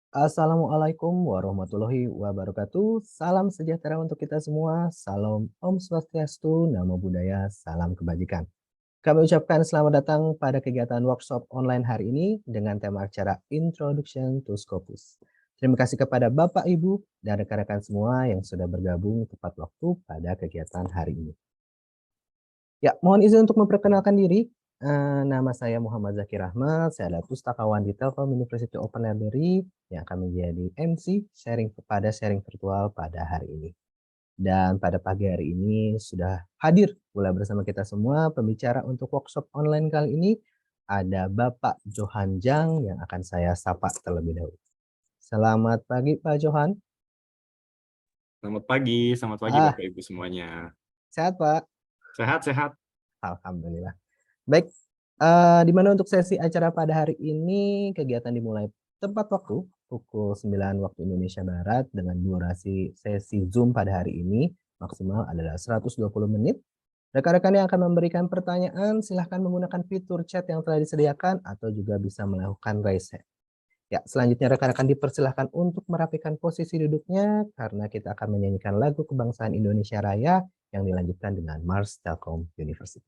Assalamualaikum warahmatullahi wabarakatuh. Salam sejahtera untuk kita semua. Salam Om Swastiastu, Namo Buddhaya, salam kebajikan. Kami ucapkan selamat datang pada kegiatan workshop online hari ini dengan tema acara Introduction to Scopus. Terima kasih kepada Bapak, Ibu, dan rekan-rekan semua yang sudah bergabung tepat waktu pada kegiatan hari ini. Ya, mohon izin untuk memperkenalkan diri. Nama saya Muhammad Zakir Ahmad, saya adalah pustakawan di Telkom University Open Library yang akan menjadi MC sharing virtual pada hari ini. Dan pada pagi hari ini sudah hadir pula bersama kita semua pembicara untuk workshop online kali ini ada Bapak Johan Jang yang akan saya sapa terlebih dahulu. Selamat pagi Pak Johan. Selamat pagi Bapak Ibu semuanya. Sehat Pak? Sehat. Alhamdulillah. Baik, di mana untuk sesi acara pada hari ini kegiatan dimulai tepat waktu pukul 9 waktu Indonesia Barat dengan durasi sesi Zoom pada hari ini maksimal adalah 120 menit. Rekan-rekan yang akan memberikan pertanyaan silahkan menggunakan fitur chat yang telah disediakan atau juga bisa melakukan raise hand. Ya, selanjutnya rekan-rekan dipersilahkan untuk merapikan posisi duduknya karena kita akan menyanyikan lagu kebangsaan Indonesia Raya yang dilanjutkan dengan Mars Telkom University.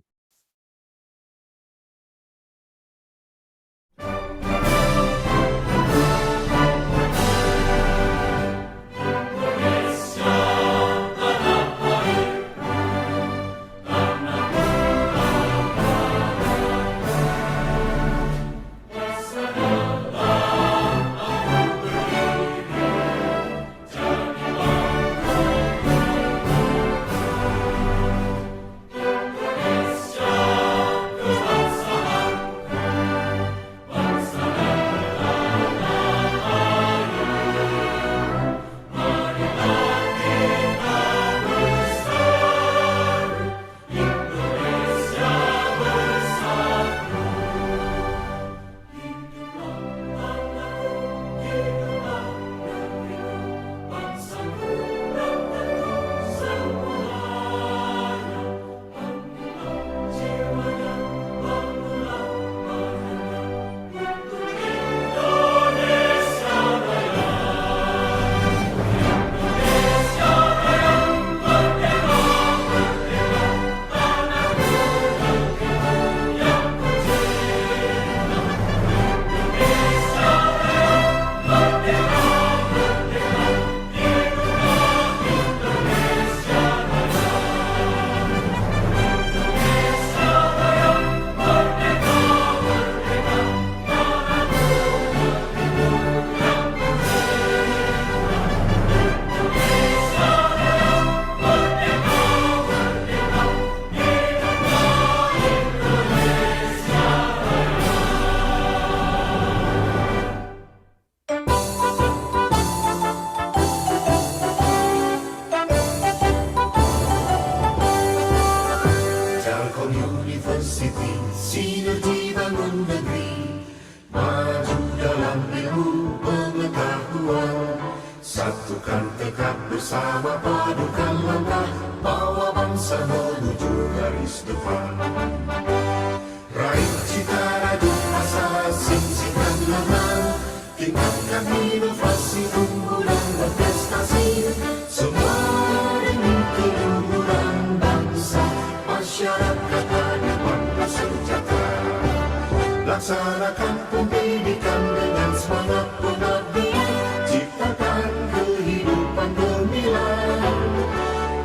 Laksanakan pendidikan dengan semangat pengabdian, ciptakan kehidupan gemilang.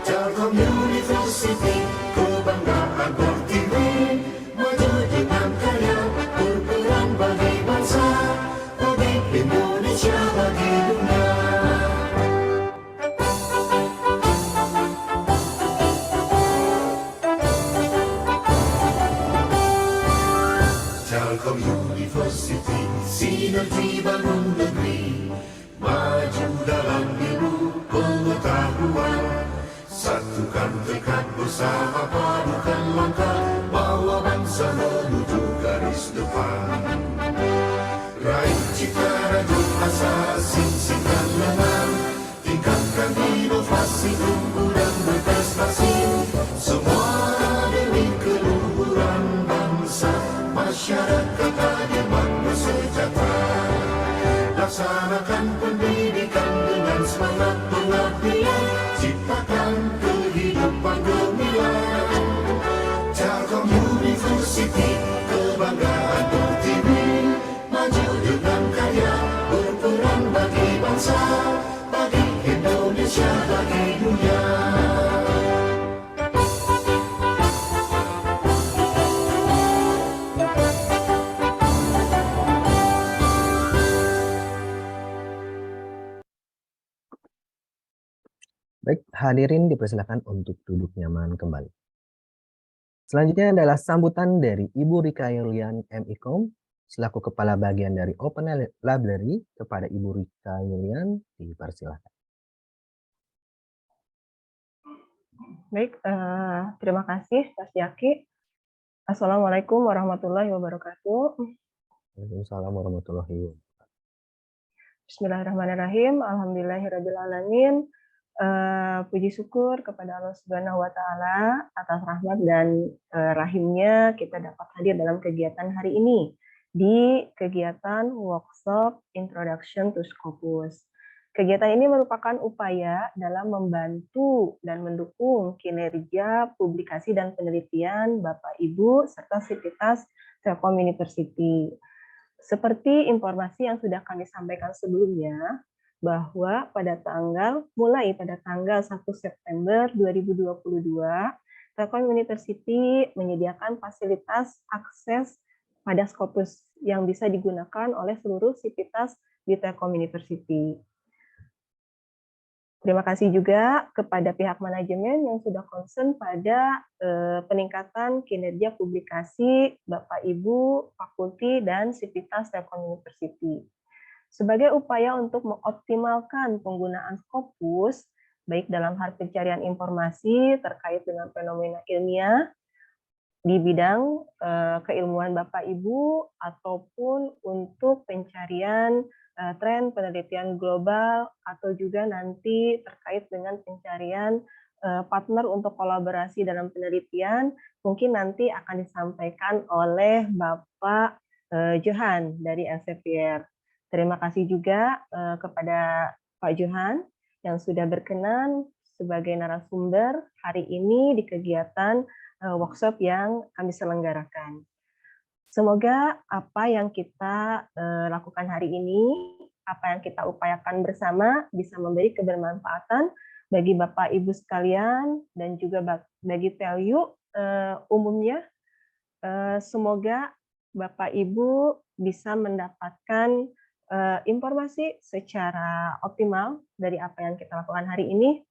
Telkom University, kebanggaan Pertiwi, maju dengan karya, berperan bagi bangsa, bagi Indonesia, bagi dunia. Telkom University, sinergi bangun negeri, maju dalam ilmu pengetahuan, satukan tekad bersama, padukan langkah, bawa bangsa menuju garis depan. Raih cita rajut asa, sing-singkan lengan, tingkatkan inovasi, unggulan berprestasi, semua demi keluhuran bangsa, masyarakat adil makmur sejahtera. laksanakan pendidikan dengan semangat pengabdian, ciptakan kehidupan gemilang. Telkom University, kebanggaan Pertiwi, maju dengan karya, berperan bagi bangsa, bagi Indonesia, bagi dunia. Baik, hadirin dipersilakan untuk duduk nyaman kembali. Selanjutnya adalah sambutan dari Ibu Rika Yulian MIKOM selaku Kepala Bagian dari Open Library. Kepada Ibu Rika Yulian dipersilakan. Baik, terima kasih Mas Yaki. Assalamualaikum warahmatullahi wabarakatuh. Waalaikumsalam warahmatullahi wabarakatuh. Bismillahirrahmanirrahim. Alhamdulillahirrabbilalamin. Puji syukur kepada Allah Subhanahu wa Ta'ala atas rahmat dan rahimnya kita dapat hadir dalam kegiatan hari ini di kegiatan workshop Introduction to Scopus. Kegiatan ini merupakan upaya dalam membantu dan mendukung kinerja publikasi dan penelitian Bapak Ibu serta sivitas Telkom University. Seperti informasi yang sudah kami sampaikan sebelumnya, bahwa mulai pada tanggal 1 September 2022, Telkom University menyediakan fasilitas akses pada Scopus yang bisa digunakan oleh seluruh sivitas di Telkom University. Terima kasih juga kepada pihak manajemen yang sudah concern pada peningkatan kinerja publikasi Bapak Ibu, fakulti, dan sivitas Telkom University. Sebagai upaya untuk mengoptimalkan penggunaan Scopus, baik dalam hal pencarian informasi terkait dengan fenomena ilmiah di bidang keilmuan Bapak Ibu, ataupun untuk pencarian tren penelitian global, atau juga nanti terkait dengan pencarian partner untuk kolaborasi dalam penelitian, mungkin nanti akan disampaikan oleh Bapak Johan dari Elsevier. Terima kasih juga kepada Pak Johan yang sudah berkenan sebagai narasumber hari ini di kegiatan workshop yang kami selenggarakan. Semoga apa yang kita lakukan hari ini, apa yang kita upayakan bersama bisa memberi kebermanfaatan bagi Bapak Ibu sekalian dan juga bagi TELU umumnya. Semoga Bapak Ibu bisa mendapatkan informasi secara optimal dari apa yang kita lakukan hari ini.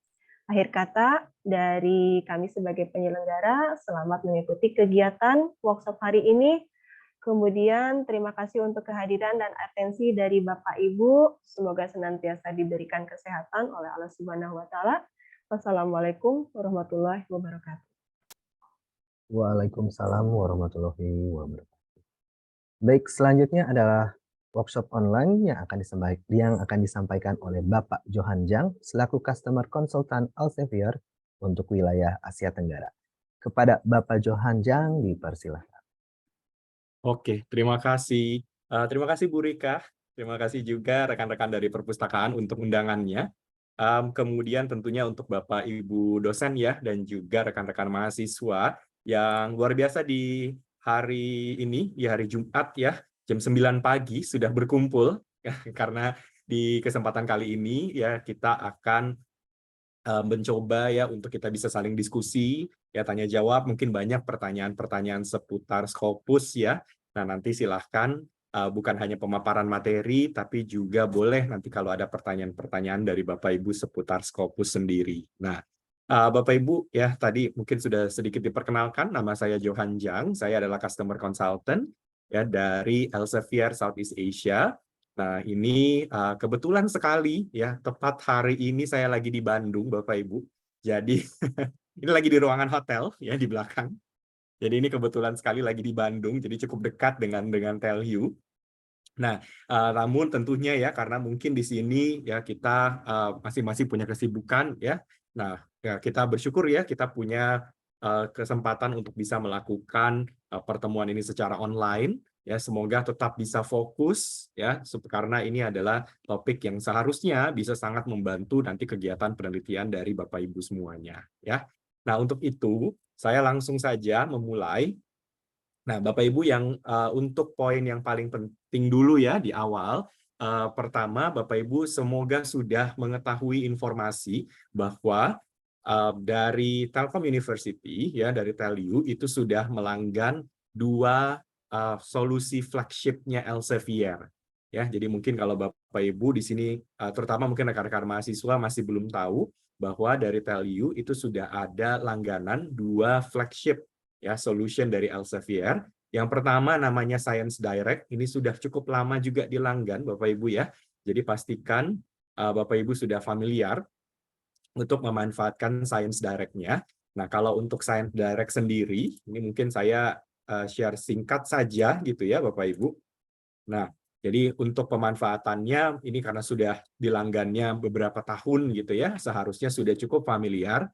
Akhir kata dari kami sebagai penyelenggara, selamat mengikuti kegiatan workshop hari ini. Kemudian terima kasih untuk kehadiran dan atensi dari Bapak Ibu. Semoga senantiasa diberikan kesehatan oleh Allah Subhanahu wa Ta'ala. Wassalamualaikum warahmatullahi wabarakatuh. Waalaikumsalam warahmatullahi wabarakatuh. Baik, selanjutnya adalah workshop online yang akan disampaikan oleh Bapak Johan Jang selaku Customer Consultant Elsevier untuk wilayah Asia Tenggara. Kepada Bapak Johan Jang dipersilahkan. Oke, terima kasih. Terima kasih Bu Rika. Terima kasih juga rekan-rekan dari perpustakaan untuk undangannya. Kemudian tentunya untuk Bapak Ibu dosen ya, dan juga rekan-rekan mahasiswa yang luar biasa di hari ini, di hari Jumat ya, jam 9 pagi sudah berkumpul ya, karena di kesempatan kali ini ya kita akan mencoba ya untuk kita bisa saling diskusi ya, tanya jawab, mungkin banyak pertanyaan-pertanyaan seputar Scopus ya. Nah, nanti silahkan bukan hanya pemaparan materi, tapi juga boleh nanti kalau ada pertanyaan-pertanyaan dari Bapak Ibu seputar Scopus sendiri. Nah, Bapak Ibu ya tadi mungkin sudah sedikit diperkenalkan, nama saya Johan Jang, saya adalah Customer Consultant ya dari Elsevier Southeast Asia. Nah, ini kebetulan sekali ya, tepat hari ini saya lagi di Bandung, Bapak Ibu. Jadi ini lagi di ruangan hotel ya di belakang. Jadi ini kebetulan sekali lagi di Bandung, jadi cukup dekat dengan TELU. Nah, namun tentunya ya karena mungkin di sini ya kita masing-masing punya kesibukan ya. Nah, ya, kita bersyukur ya kita punya kesempatan untuk bisa melakukan pertemuan ini secara online. Ya, semoga tetap bisa fokus ya, karena ini adalah topik yang seharusnya bisa sangat membantu nanti kegiatan penelitian dari Bapak Ibu semuanya ya. Nah, untuk itu saya langsung saja memulai. Nah, Bapak Ibu yang untuk poin yang paling penting dulu ya di awal, pertama Bapak Ibu semoga sudah mengetahui informasi bahwa dari Telkom University ya, dari TELU itu sudah melanggan 2 solusi flagship-nya Elsevier ya. Jadi mungkin kalau Bapak Ibu di sini terutama mungkin rekan-rekan mahasiswa masih belum tahu bahwa dari TELU itu sudah ada langganan 2 flagship ya solution dari Elsevier. Yang pertama namanya Science Direct, ini sudah cukup lama juga dilanggan Bapak Ibu ya. Jadi pastikan Bapak Ibu sudah familiar untuk memanfaatkan Science Direct-nya. Nah, kalau untuk Science Direct sendiri, ini mungkin saya share singkat saja gitu ya Bapak Ibu. Nah, jadi untuk pemanfaatannya ini karena sudah dilanggannya beberapa tahun gitu ya, seharusnya sudah cukup familiar.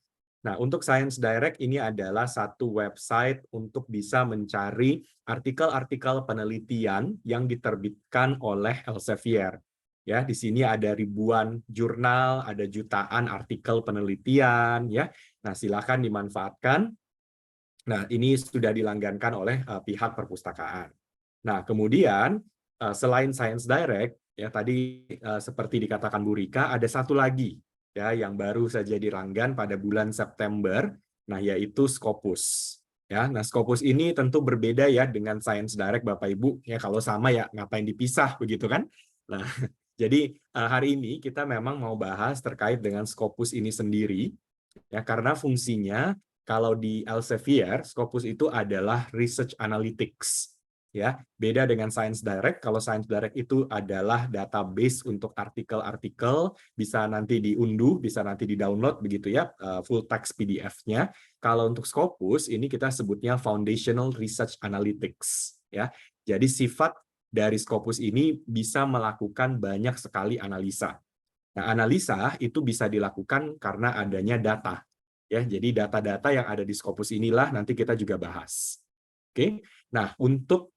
Nah, untuk Science Direct ini adalah satu website untuk bisa mencari artikel-artikel penelitian yang diterbitkan oleh Elsevier. Ya, di sini ada ribuan jurnal, ada jutaan artikel penelitian ya. Nah, silakan dimanfaatkan. Nah, ini sudah dilanggankan oleh pihak perpustakaan. Nah, kemudian selain Science Direct, ya tadi seperti dikatakan Bu Rika, ada satu lagi ya yang baru saja dilanggan pada bulan September, nah yaitu Scopus. Ya, nah Scopus ini tentu berbeda ya dengan Science Direct Bapak Ibu. Ya kalau sama ya ngapain dipisah begitu kan? Nah, jadi hari ini kita memang mau bahas terkait dengan Scopus ini sendiri ya karena fungsinya kalau di Elsevier, Scopus itu adalah research analytics. Ya, beda dengan Science Direct. Kalau Science Direct itu adalah database untuk artikel-artikel, bisa nanti diunduh, bisa nanti di-download begitu ya, full text PDF-nya. Kalau untuk Scopus ini kita sebutnya Foundational Research Analytics. Ya, jadi sifat dari Scopus ini bisa melakukan banyak sekali analisa. Nah, analisa itu bisa dilakukan karena adanya data. Ya, jadi data-data yang ada di Scopus inilah nanti kita juga bahas. Oke. Nah, untuk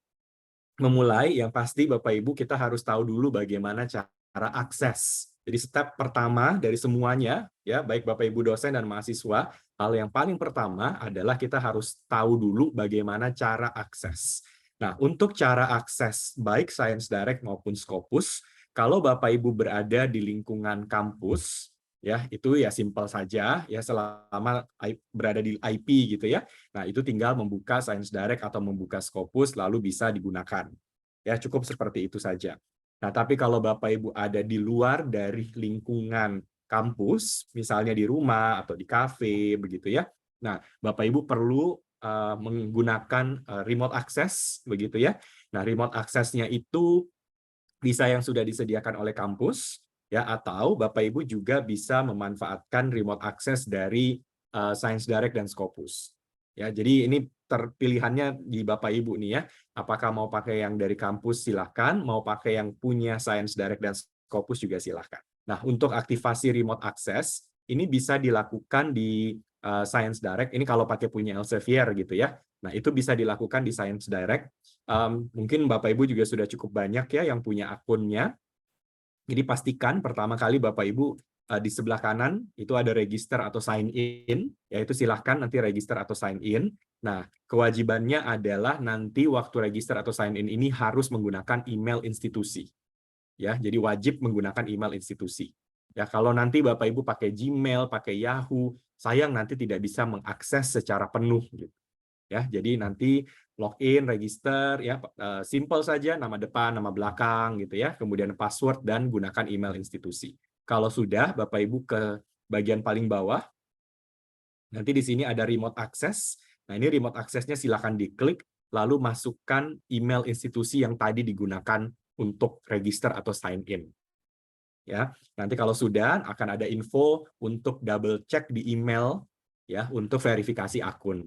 memulai yang pasti Bapak Ibu kita harus tahu dulu bagaimana cara akses. Jadi step pertama dari semuanya ya, baik Bapak Ibu dosen dan mahasiswa, hal yang paling pertama adalah kita harus tahu dulu bagaimana cara akses. Nah, untuk cara akses baik Science Direct maupun Scopus, kalau Bapak Ibu berada di lingkungan kampus, ya itu ya simpel saja ya selama berada di IP gitu ya. Nah, itu tinggal membuka Science Direct atau membuka Scopus lalu bisa digunakan. Ya, cukup seperti itu saja. Nah, tapi kalau Bapak Ibu ada di luar dari lingkungan kampus, misalnya di rumah atau di kafe begitu ya. Nah, Bapak Ibu perlu menggunakan remote access begitu ya. Nah, remote access-nya itu bisa yang sudah disediakan oleh kampus ya, atau Bapak Ibu juga bisa memanfaatkan remote access dari Science Direct dan Scopus. Ya, jadi ini terpilihannya di Bapak Ibu nih ya. Apakah mau pakai yang dari kampus silahkan, mau pakai yang punya Science Direct dan Scopus juga silahkan. Nah, untuk aktivasi remote access ini bisa dilakukan di Science Direct. Ini kalau pakai punya Elsevier gitu ya. Nah, itu bisa dilakukan di Science Direct. Mungkin Bapak Ibu juga sudah cukup banyak ya yang punya akunnya. Jadi pastikan pertama kali Bapak Ibu di sebelah kanan itu ada register atau sign in, yaitu silahkan nanti register atau sign in. Nah, kewajibannya adalah nanti waktu register atau sign in ini harus menggunakan email institusi. Ya, jadi wajib menggunakan email institusi. Ya, kalau nanti Bapak Ibu pakai Gmail, pakai Yahoo, sayang nanti tidak bisa mengakses secara penuh gitu. Ya, jadi nanti login, register, ya simple saja, nama depan, nama belakang gitu ya, kemudian password dan gunakan email institusi. Kalau sudah, Bapak Ibu ke bagian paling bawah, nanti di sini ada remote access. Nah, ini remote access-nya silakan diklik, lalu masukkan email institusi yang tadi digunakan untuk register atau sign in. Ya, nanti kalau sudah akan ada info untuk double check di email ya untuk verifikasi akun.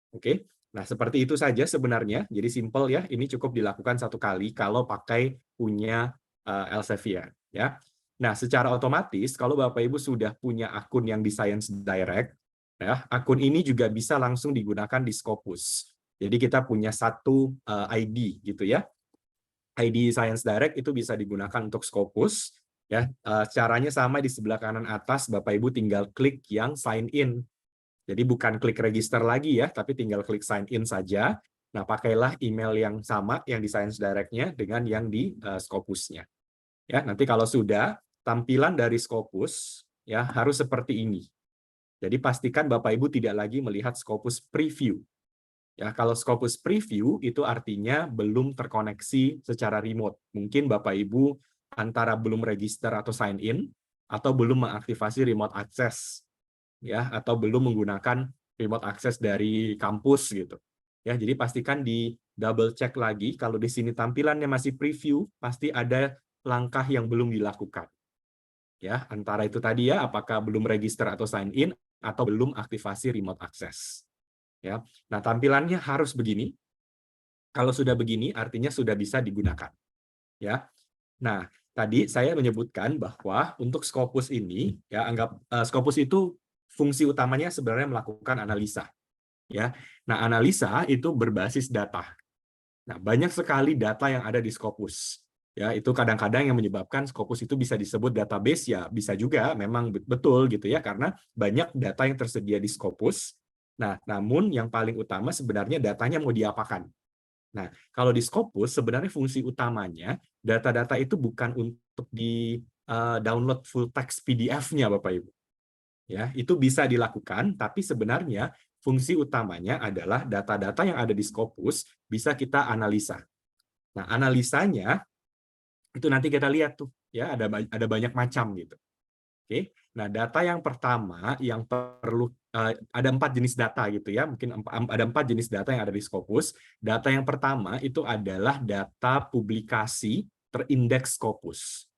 Oke, nah seperti itu saja sebenarnya. Jadi simple ya. Ini cukup dilakukan satu kali kalau pakai punya Elsevier ya. Nah, secara otomatis kalau Bapak Ibu sudah punya akun yang di Science Direct, ya, akun ini juga bisa langsung digunakan di Scopus. Jadi kita punya satu ID gitu ya. ID Science Direct itu bisa digunakan untuk Scopus. Ya, caranya sama di sebelah kanan atas, Bapak Ibu tinggal klik yang sign in. Jadi bukan klik register lagi ya, tapi tinggal klik sign in saja. Nah, pakailah email yang sama yang di Science Direct-nya dengan yang di Scopus-nya. Ya, nanti kalau sudah, tampilan dari Scopus ya harus seperti ini. Jadi pastikan Bapak Ibu tidak lagi melihat Scopus preview. Ya, kalau Scopus preview itu artinya belum terkoneksi secara remote. Mungkin Bapak Ibu antara belum register atau sign in atau belum mengaktifasi remote access ya, atau belum menggunakan remote access dari kampus gitu. Ya, jadi pastikan di double check lagi kalau di sini tampilannya masih preview, pasti ada langkah yang belum dilakukan. Ya, antara itu tadi ya, apakah belum register atau sign in atau belum aktifasi remote access. Ya. Nah, tampilannya harus begini. Kalau sudah begini, artinya sudah bisa digunakan. Ya. Nah, tadi saya menyebutkan bahwa untuk Scopus ini, ya anggap Scopus itu fungsi utamanya sebenarnya melakukan analisa. Ya. Nah, analisa itu berbasis data. Nah, banyak sekali data yang ada di Scopus. Ya, itu kadang-kadang yang menyebabkan Scopus itu bisa disebut database, ya bisa juga memang betul gitu ya, karena banyak data yang tersedia di Scopus. Nah, namun yang paling utama sebenarnya datanya mau diapakan. Nah, kalau di Scopus sebenarnya fungsi utamanya data-data itu bukan untuk di download full text PDF-nya Bapak Ibu. Ya, itu bisa dilakukan, tapi sebenarnya fungsi utamanya adalah data-data yang ada di Scopus bisa kita analisa. Nah, analisanya itu nanti kita lihat tuh, ya ada banyak macam gitu. Oke, nah data yang pertama yang perlu ada 4 jenis data gitu ya, mungkin ada 4 jenis data yang ada di Scopus. Data yang pertama itu adalah data publikasi terindeks Scopus.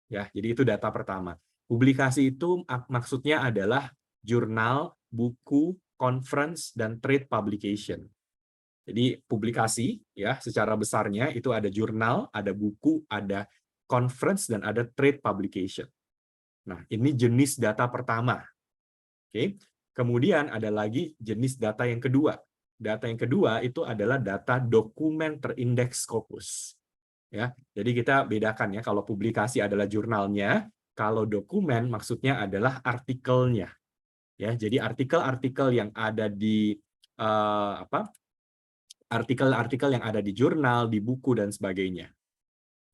Ya, jadi itu data pertama. Publikasi itu maksudnya adalah jurnal, buku, conference, dan trade publication. Jadi publikasi ya secara besarnya itu ada jurnal, ada buku, ada conference, dan ada trade publication. Nah, ini jenis data pertama. Oke. Kemudian ada lagi jenis data yang kedua. Data yang kedua itu adalah data dokumen terindeks Scopus. Ya, jadi kita bedakan ya, kalau publikasi adalah jurnalnya, kalau dokumen maksudnya adalah artikelnya. Ya, jadi artikel-artikel yang ada di artikel-artikel yang ada di jurnal, di buku dan sebagainya.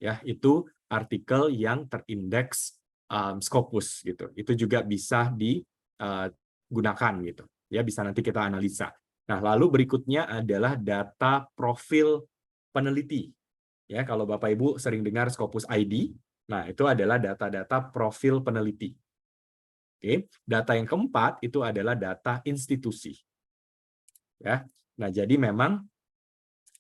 Ya, itu artikel yang terindeks Scopus gitu. Itu juga bisa digunakan gitu. Ya, bisa nanti kita analisa. Nah, lalu berikutnya adalah data profil peneliti. Ya, kalau Bapak Ibu sering dengar Scopus ID, nah itu adalah data-data profil peneliti. Oke, data yang keempat itu adalah data institusi. Ya. Nah, jadi memang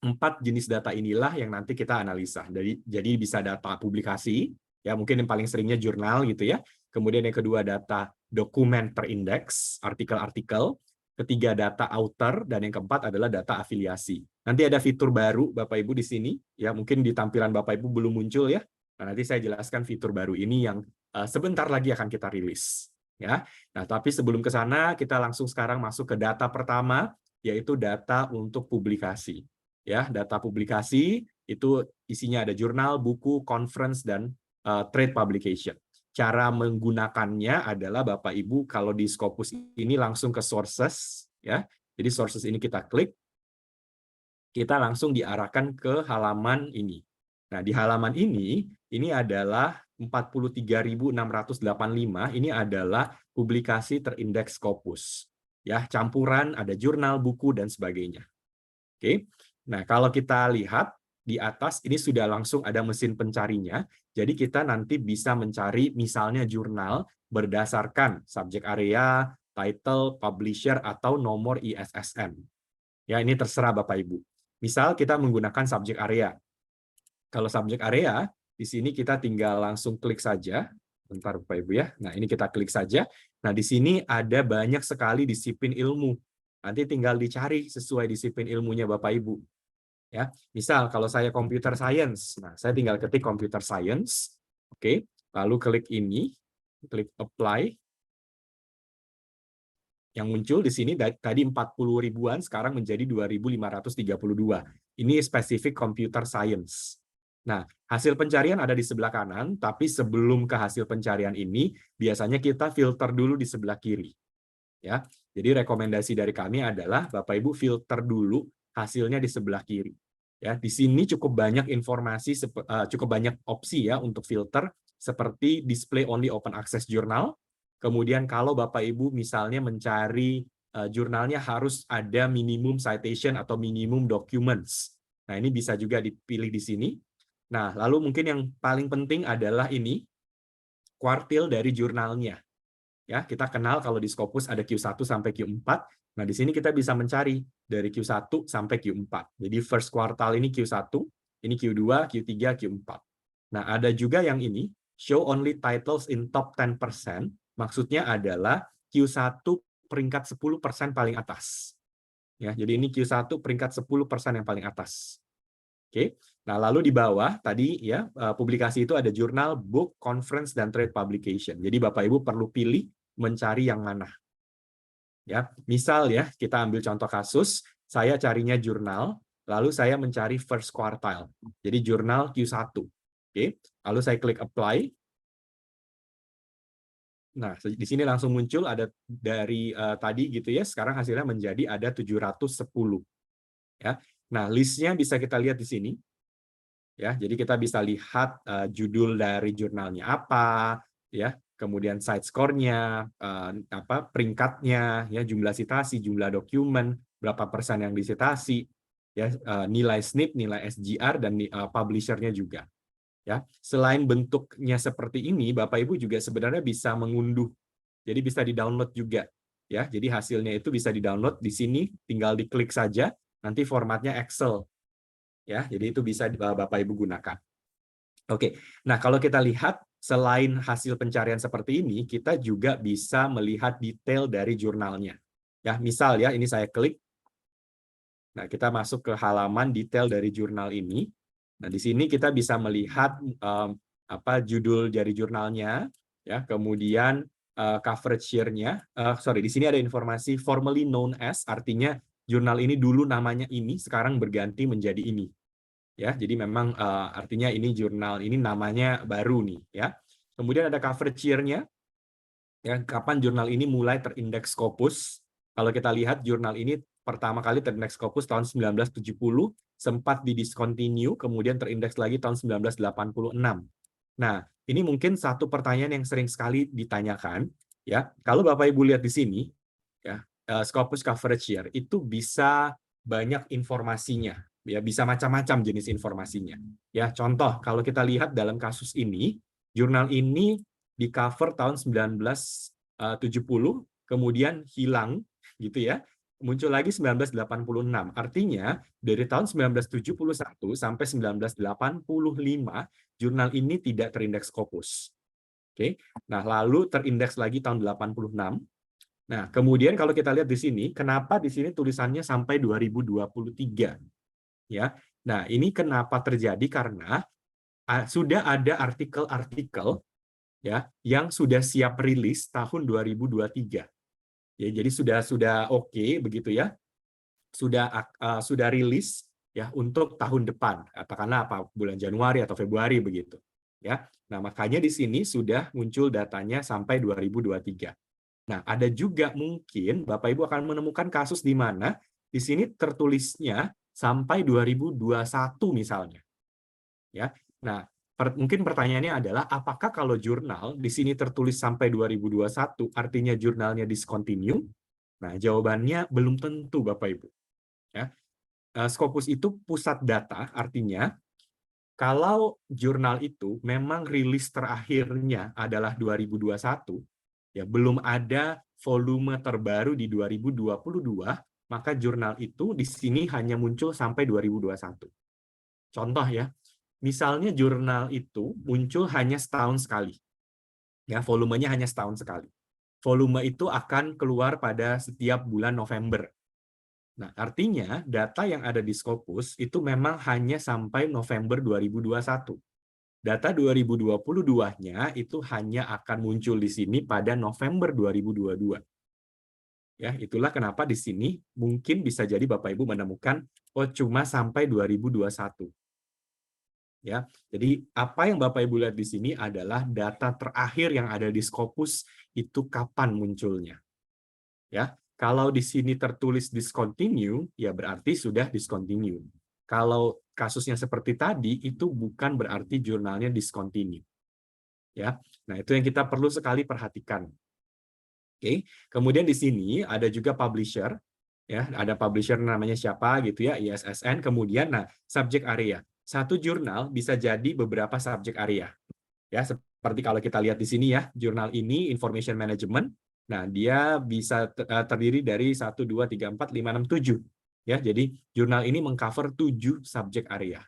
4 jenis data inilah yang nanti kita analisa. Jadi bisa data publikasi, ya mungkin yang paling seringnya jurnal gitu ya. Kemudian yang kedua data dokumen terindeks, artikel-artikel. Ketiga data author, dan yang keempat adalah data afiliasi. Nanti ada fitur baru Bapak Ibu di sini, ya mungkin di tampilan Bapak Ibu belum muncul ya. Nah, nanti saya jelaskan fitur baru ini yang sebentar lagi akan kita rilis. Ya. Nah, tapi sebelum ke sana kita langsung sekarang masuk ke data pertama, yaitu data untuk publikasi. Ya, data publikasi itu isinya ada jurnal, buku, conference, dan trade publication. Cara menggunakannya adalah Bapak Ibu kalau di Scopus ini langsung ke sources, ya. Jadi sources ini kita klik, kita langsung diarahkan ke halaman ini. Nah, di halaman ini adalah 43.685, ini adalah publikasi terindeks Scopus. Ya, campuran ada jurnal, buku, dan sebagainya. Oke. Nah, kalau kita lihat di atas ini sudah langsung ada mesin pencarinya. Jadi kita nanti bisa mencari misalnya jurnal berdasarkan subjek area, title, publisher, atau nomor ISSN. Ya, ini terserah Bapak Ibu. Misal kita menggunakan subjek area. Kalau subjek area, di sini kita tinggal langsung klik saja. Bentar Bapak Ibu ya. Nah, ini kita klik saja. Nah, di sini ada banyak sekali disiplin ilmu. Nanti tinggal dicari sesuai disiplin ilmunya Bapak Ibu. Ya, misal kalau saya computer science, nah saya tinggal ketik computer science, oke, lalu klik ini, klik apply, Yang muncul di sini tadi 40 ribuan, sekarang menjadi 2.532. Ini spesifik computer science. Nah, hasil pencarian ada di sebelah kanan, tapi sebelum ke hasil pencarian ini, biasanya kita filter dulu di sebelah kiri. Ya, jadi rekomendasi dari kami adalah Bapak Ibu filter dulu hasilnya di sebelah kiri. Ya, di sini cukup banyak informasi, cukup banyak opsi ya untuk filter, seperti display only open access journal. Kemudian kalau Bapak Ibu misalnya mencari jurnalnya harus ada minimum citation atau minimum documents. Nah, ini bisa juga dipilih di sini. Nah, lalu mungkin yang paling penting adalah ini, kuartil dari jurnalnya. Ya, kita kenal kalau di Scopus ada Q1 sampai Q4. Nah, di sini kita bisa mencari dari Q1 sampai Q4. Jadi first quartal ini Q1, ini Q2, Q3, Q4. Nah, ada juga yang ini, show only titles in top 10%. Maksudnya adalah Q1 peringkat 10% paling atas. Ya, jadi ini Q1 peringkat 10% yang paling atas. Oke. Nah, lalu di bawah tadi ya, publikasi itu ada jurnal, book, conference, dan trade publication. Jadi Bapak Ibu perlu pilih mencari yang mana. Ya, misal ya, kita ambil contoh kasus, saya carinya jurnal, lalu saya mencari first quartile. Jadi jurnal Q1. Oke. Lalu saya klik apply. Nah, di sini langsung muncul ada dari tadi gitu ya, sekarang hasilnya menjadi ada 710. Ya. Nah, listnya bisa kita lihat di sini. Ya, jadi kita bisa lihat judul dari jurnalnya apa, ya, kemudian site score-nya, peringkatnya, ya, jumlah citasi, jumlah dokumen, berapa persen yang disitasi, ya, nilai SNP, nilai SGR, dan publisher-nya juga. Ya, selain bentuknya seperti ini, Bapak Ibu juga sebenarnya bisa mengunduh, jadi bisa di-download juga. Ya, jadi hasilnya itu bisa di-download di sini, tinggal diklik saja, nanti formatnya Excel. Ya, jadi itu bisa Bapak Ibu gunakan. Oke, nah kalau kita lihat selain hasil pencarian seperti ini, kita juga bisa melihat detail dari jurnalnya. Ya, misal ya, ini saya klik. Nah, kita masuk ke halaman detail dari jurnal ini. Nah, di sini kita bisa melihat judul dari jurnalnya, ya, kemudian coverage year-nya. Di sini ada informasi formally known as, artinya jurnal ini dulu namanya ini, sekarang berganti menjadi ini. Ya, jadi memang artinya ini jurnal ini namanya baru nih, ya. Kemudian ada coverage year-nya, ya, kapan jurnal ini mulai terindeks Scopus. Kalau kita lihat jurnal ini pertama kali terindeks Scopus tahun 1970, sempat didiscontinue, kemudian terindeks lagi tahun 1986. Nah, ini mungkin satu pertanyaan yang sering sekali ditanyakan, ya. Kalau Bapak Ibu lihat di sini, ya, Scopus coverage year itu bisa banyak informasinya. Ya, bisa macam-macam jenis informasinya. Ya, contoh kalau kita lihat dalam kasus ini, jurnal ini di cover tahun 1970, kemudian hilang gitu ya. Muncul lagi 1986. Artinya dari tahun 1971 sampai 1985 jurnal ini tidak terindeks Scopus. Oke. Nah, lalu terindeks lagi tahun 86. Nah, kemudian kalau kita lihat di sini, kenapa di sini tulisannya sampai 2023? Ya, nah ini kenapa terjadi karena sudah ada artikel-artikel ya yang sudah siap rilis tahun 2023. Ya, jadi sudah oke begitu ya, sudah rilis ya untuk tahun depan, katakanlah bulan Januari atau Februari begitu. Ya, nah makanya di sini sudah muncul datanya sampai 2023. Nah, ada juga mungkin Bapak Ibu akan menemukan kasus di mana di sini tertulisnya sampai 2021 misalnya. Ya. Nah, mungkin pertanyaannya adalah apakah kalau jurnal di sini tertulis sampai 2021 artinya jurnalnya discontinue? Nah, jawabannya belum tentu Bapak Ibu. Ya. Scopus itu pusat data, artinya kalau jurnal itu memang rilis terakhirnya adalah 2021, ya belum ada volume terbaru di 2022, maka jurnal itu di sini hanya muncul sampai 2021. Contoh ya, misalnya jurnal itu muncul hanya setahun sekali. Ya, volumenya hanya setahun sekali. Volume itu akan keluar pada setiap bulan November. Nah, artinya data yang ada di Scopus itu memang hanya sampai November 2021. Data 2022-nya itu hanya akan muncul di sini pada November 2022. Ya, itulah kenapa di sini mungkin bisa jadi Bapak Ibu menemukan oh cuma sampai 2021. Ya. Jadi apa yang Bapak Ibu lihat di sini adalah data terakhir yang ada di Scopus itu kapan munculnya. Ya. Kalau di sini tertulis discontinue, ya berarti sudah discontinue. Kalau kasusnya seperti tadi, itu bukan berarti jurnalnya discontinue. Ya. Nah, itu yang kita perlu sekali perhatikan. Oke. Kemudian di sini ada juga publisher, ya, ada publisher namanya siapa gitu ya, ISSN. Kemudian nah, subject area. Satu jurnal bisa jadi beberapa subject area. Ya, seperti kalau kita lihat di sini ya, jurnal ini information management. Nah, dia bisa terdiri dari 1 2 3 4 5 6 7. Ya, jadi jurnal ini mengcover 7 subject area.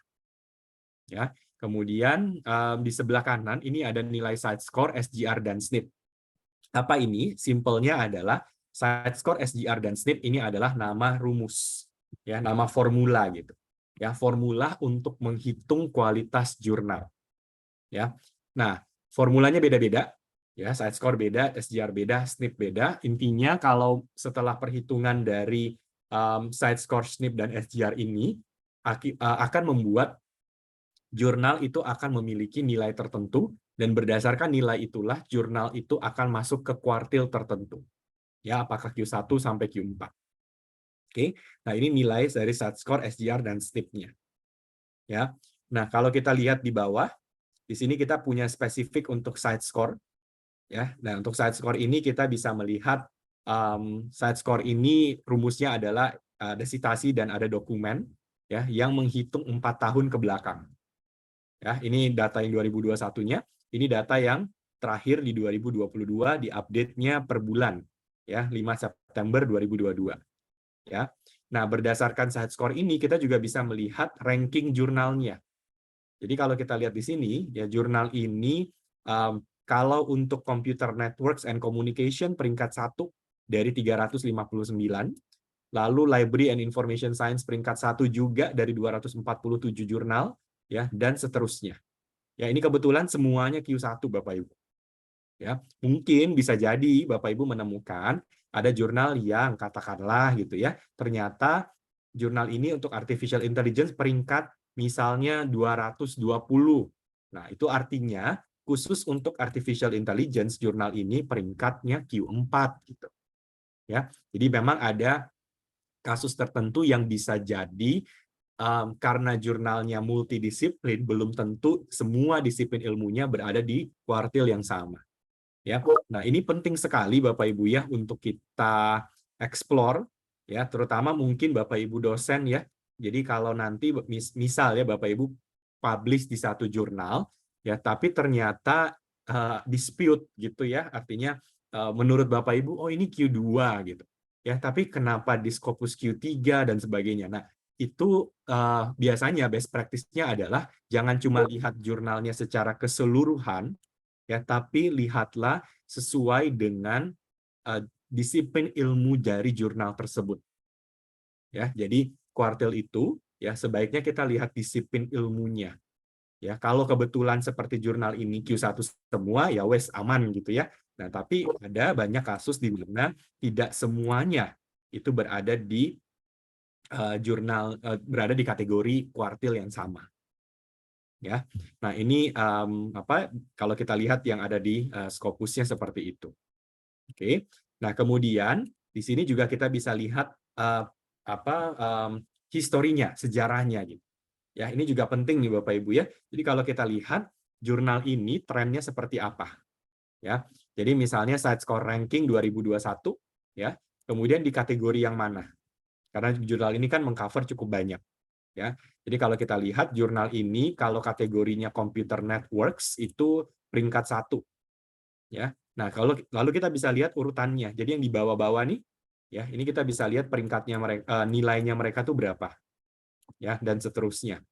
Ya. Kemudian di sebelah kanan ini ada nilai side score, SGR dan SNP. Apa ini? Simpelnya adalah side score, SGR dan SNP ini adalah nama rumus, ya, nama formula gitu. Ya, formula untuk menghitung kualitas jurnal. Ya. Nah, formulanya beda-beda. Ya, side score beda, SGR beda, SNP beda. Intinya kalau setelah perhitungan dari side score, SNP dan SGR ini akan membuat jurnal itu akan memiliki nilai tertentu, dan berdasarkan nilai itulah jurnal itu akan masuk ke kuartil tertentu. Ya, apakah Q1 sampai Q4. Oke. Nah, ini nilai dari side score, SGR dan SNP-nya. Ya. Nah, kalau kita lihat di bawah, di sini kita punya spesifik untuk side score. Ya. Nah, untuk side score ini kita bisa melihat side score ini rumusnya adalah ada citasi dan ada dokumen ya yang menghitung 4 tahun ke belakang. Ya, ini data yang 2021-nya, ini data yang terakhir di 2022 di update-nya per bulan ya, 5 September 2022. Ya. Nah, berdasarkan side score ini kita juga bisa melihat ranking jurnalnya. Jadi kalau kita lihat di sini ya, jurnal ini kalau untuk Computer Networks and Communication peringkat 1 dari 359, lalu Library and Information Science peringkat 1 juga dari 247 jurnal, ya, dan seterusnya. Ya, ini kebetulan semuanya Q1 Bapak Ibu. Ya, mungkin bisa jadi Bapak Ibu menemukan ada jurnal yang katakanlah gitu ya, ternyata jurnal ini untuk artificial intelligence peringkat misalnya 220. Nah, itu artinya khusus untuk artificial intelligence jurnal ini peringkatnya Q4 gitu. Ya. Jadi memang ada kasus tertentu yang bisa jadi karena jurnalnya multidisiplin, belum tentu semua disiplin ilmunya berada di kuartil yang sama. Ya, nah ini penting sekali Bapak Ibu ya untuk kita explore ya, terutama mungkin Bapak Ibu dosen ya. Jadi kalau nanti misal ya Bapak Ibu publish di satu jurnal ya, tapi ternyata dispute gitu ya, artinya menurut Bapak Ibu oh ini Q2 gitu. Ya, tapi kenapa di Scopus Q3 dan sebagainya. Nah, itu biasanya best practice-nya adalah jangan cuma lihat jurnalnya secara keseluruhan, ya, tapi lihatlah sesuai dengan disiplin ilmu dari jurnal tersebut. Ya, jadi kuartil itu ya sebaiknya kita lihat disiplin ilmunya. Ya, kalau kebetulan seperti jurnal ini Q1 semua ya wes aman gitu ya. Nah, tapi ada banyak kasus di mana tidak semuanya itu berada di jurnal berada di kategori kuartil yang sama. Ya. Nah, ini kalau kita lihat yang ada di Scopusnya seperti itu. Oke. Nah, kemudian di sini juga kita bisa lihat historinya, sejarahnya gitu. Ya, ini juga penting nih Bapak Ibu ya. Jadi kalau kita lihat jurnal ini trennya seperti apa. Ya. Jadi misalnya side score ranking 2021 ya. Kemudian di kategori yang mana? Karena jurnal ini kan mengcover cukup banyak. Ya, jadi kalau kita lihat jurnal ini, kalau kategorinya Computer Networks itu peringkat 1. Ya, nah lalu kita bisa lihat urutannya. Jadi yang di bawah-bawah nih, ya ini kita bisa lihat peringkatnya mereka, nilainya mereka tuh berapa, ya dan seterusnya.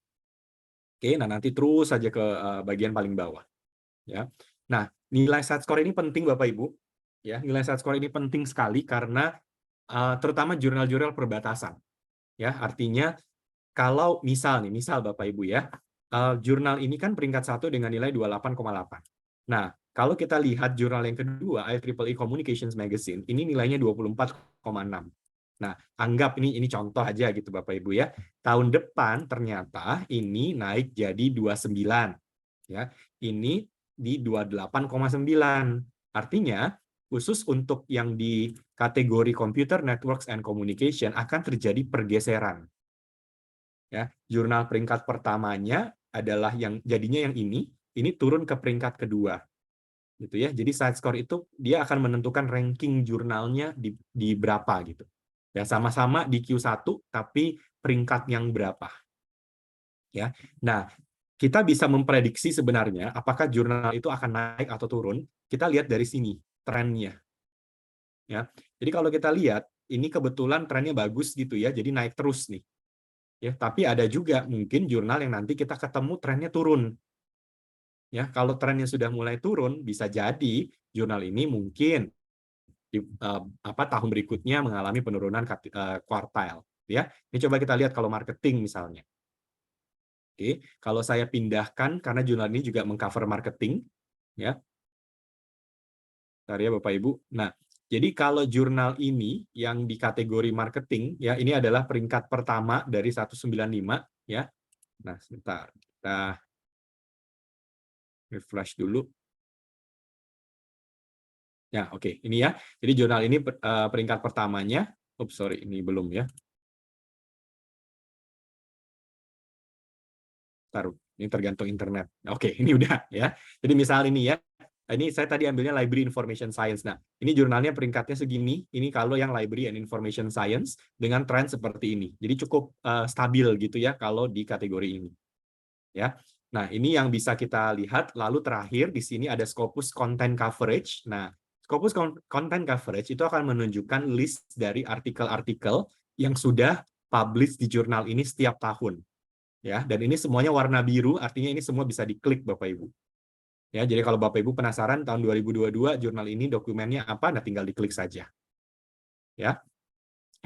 Oke, nah nanti terus saja ke bagian paling bawah. Ya, nah nilai side score ini penting Bapak Ibu. Ya, nilai side score ini penting sekali karena terutama jurnal-jurnal perbatasan. Ya, artinya kalau misal Bapak Ibu ya, jurnal ini kan peringkat 1 dengan nilai 28,8. Nah, Kalau kita lihat jurnal yang kedua, IEEE Communications Magazine, ini nilainya 24,6. Nah, anggap ini contoh aja gitu Bapak Ibu ya. Tahun depan ternyata ini naik jadi 29. Ya, ini di 28,9. Artinya, khusus untuk yang di kategori Computer Networks and Communication akan terjadi pergeseran. Ya, jurnal peringkat pertamanya adalah yang jadinya yang ini turun ke peringkat kedua. Gitu ya. Jadi side score itu dia akan menentukan ranking jurnalnya di berapa gitu. Ya, sama-sama di Q1 tapi peringkat yang berapa. Ya. Nah, kita bisa memprediksi sebenarnya apakah jurnal itu akan naik atau turun. Kita lihat dari sini trennya. Ya. Jadi kalau kita lihat ini kebetulan trennya bagus gitu ya. Jadi naik terus nih. Ya, tapi ada juga mungkin jurnal yang nanti kita ketemu trennya turun. Ya, kalau trennya sudah mulai turun, bisa jadi jurnal ini mungkin di tahun berikutnya mengalami penurunan kuartil. Ya, ini coba kita lihat kalau marketing misalnya. Oke, kalau saya pindahkan karena jurnal ini juga mengcover marketing, ya. Bentar ya Bapak Ibu. Nah, jadi kalau jurnal ini yang di kategori marketing, ya ini adalah peringkat pertama dari 195, ya. Nah, sebentar kita refresh dulu. Ya, oke. Ini ya. Jadi jurnal ini peringkat pertamanya. Oops, sorry, ini belum ya. Taruh. Ini tergantung internet. Oke, ini udah ya. Jadi misal ini ya. Ini saya tadi ambilnya Library Information Science. Nah, ini jurnalnya peringkatnya segini. Ini kalau yang Library and Information Science dengan tren seperti ini. Jadi cukup stabil gitu ya kalau di kategori ini. Ya. Nah, ini yang bisa kita lihat. Lalu terakhir di sini ada Scopus Content Coverage. Nah, Scopus Content Coverage itu akan menunjukkan list dari artikel-artikel yang sudah publish di jurnal ini setiap tahun. Ya, dan ini semuanya warna biru, artinya ini semua bisa diklik Bapak Ibu. Ya, jadi kalau Bapak Ibu penasaran tahun 2022 jurnal ini dokumennya apa, nah tinggal diklik saja. Ya.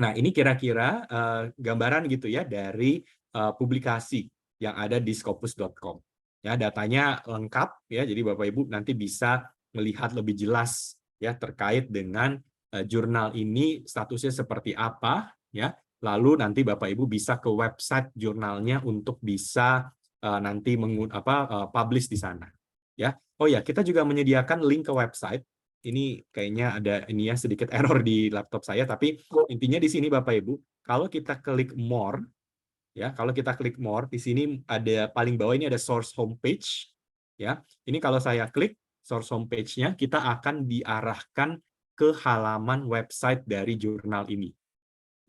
Nah, ini kira-kira gambaran gitu ya dari publikasi yang ada di scopus.com. Ya, datanya lengkap ya, jadi Bapak Ibu nanti bisa melihat lebih jelas ya terkait dengan jurnal ini statusnya seperti apa ya. Lalu nanti Bapak Ibu bisa ke website jurnalnya untuk bisa nanti publish di sana. Ya. Oh ya, kita juga menyediakan link ke website. Ini kayaknya ada ini ya sedikit error di laptop saya, tapi intinya di sini Bapak Ibu, kalau kita klik more ya, kalau kita klik more di sini ada paling bawah ini ada source homepage ya. Ini kalau saya klik source homepage-nya, kita akan diarahkan ke halaman website dari jurnal ini.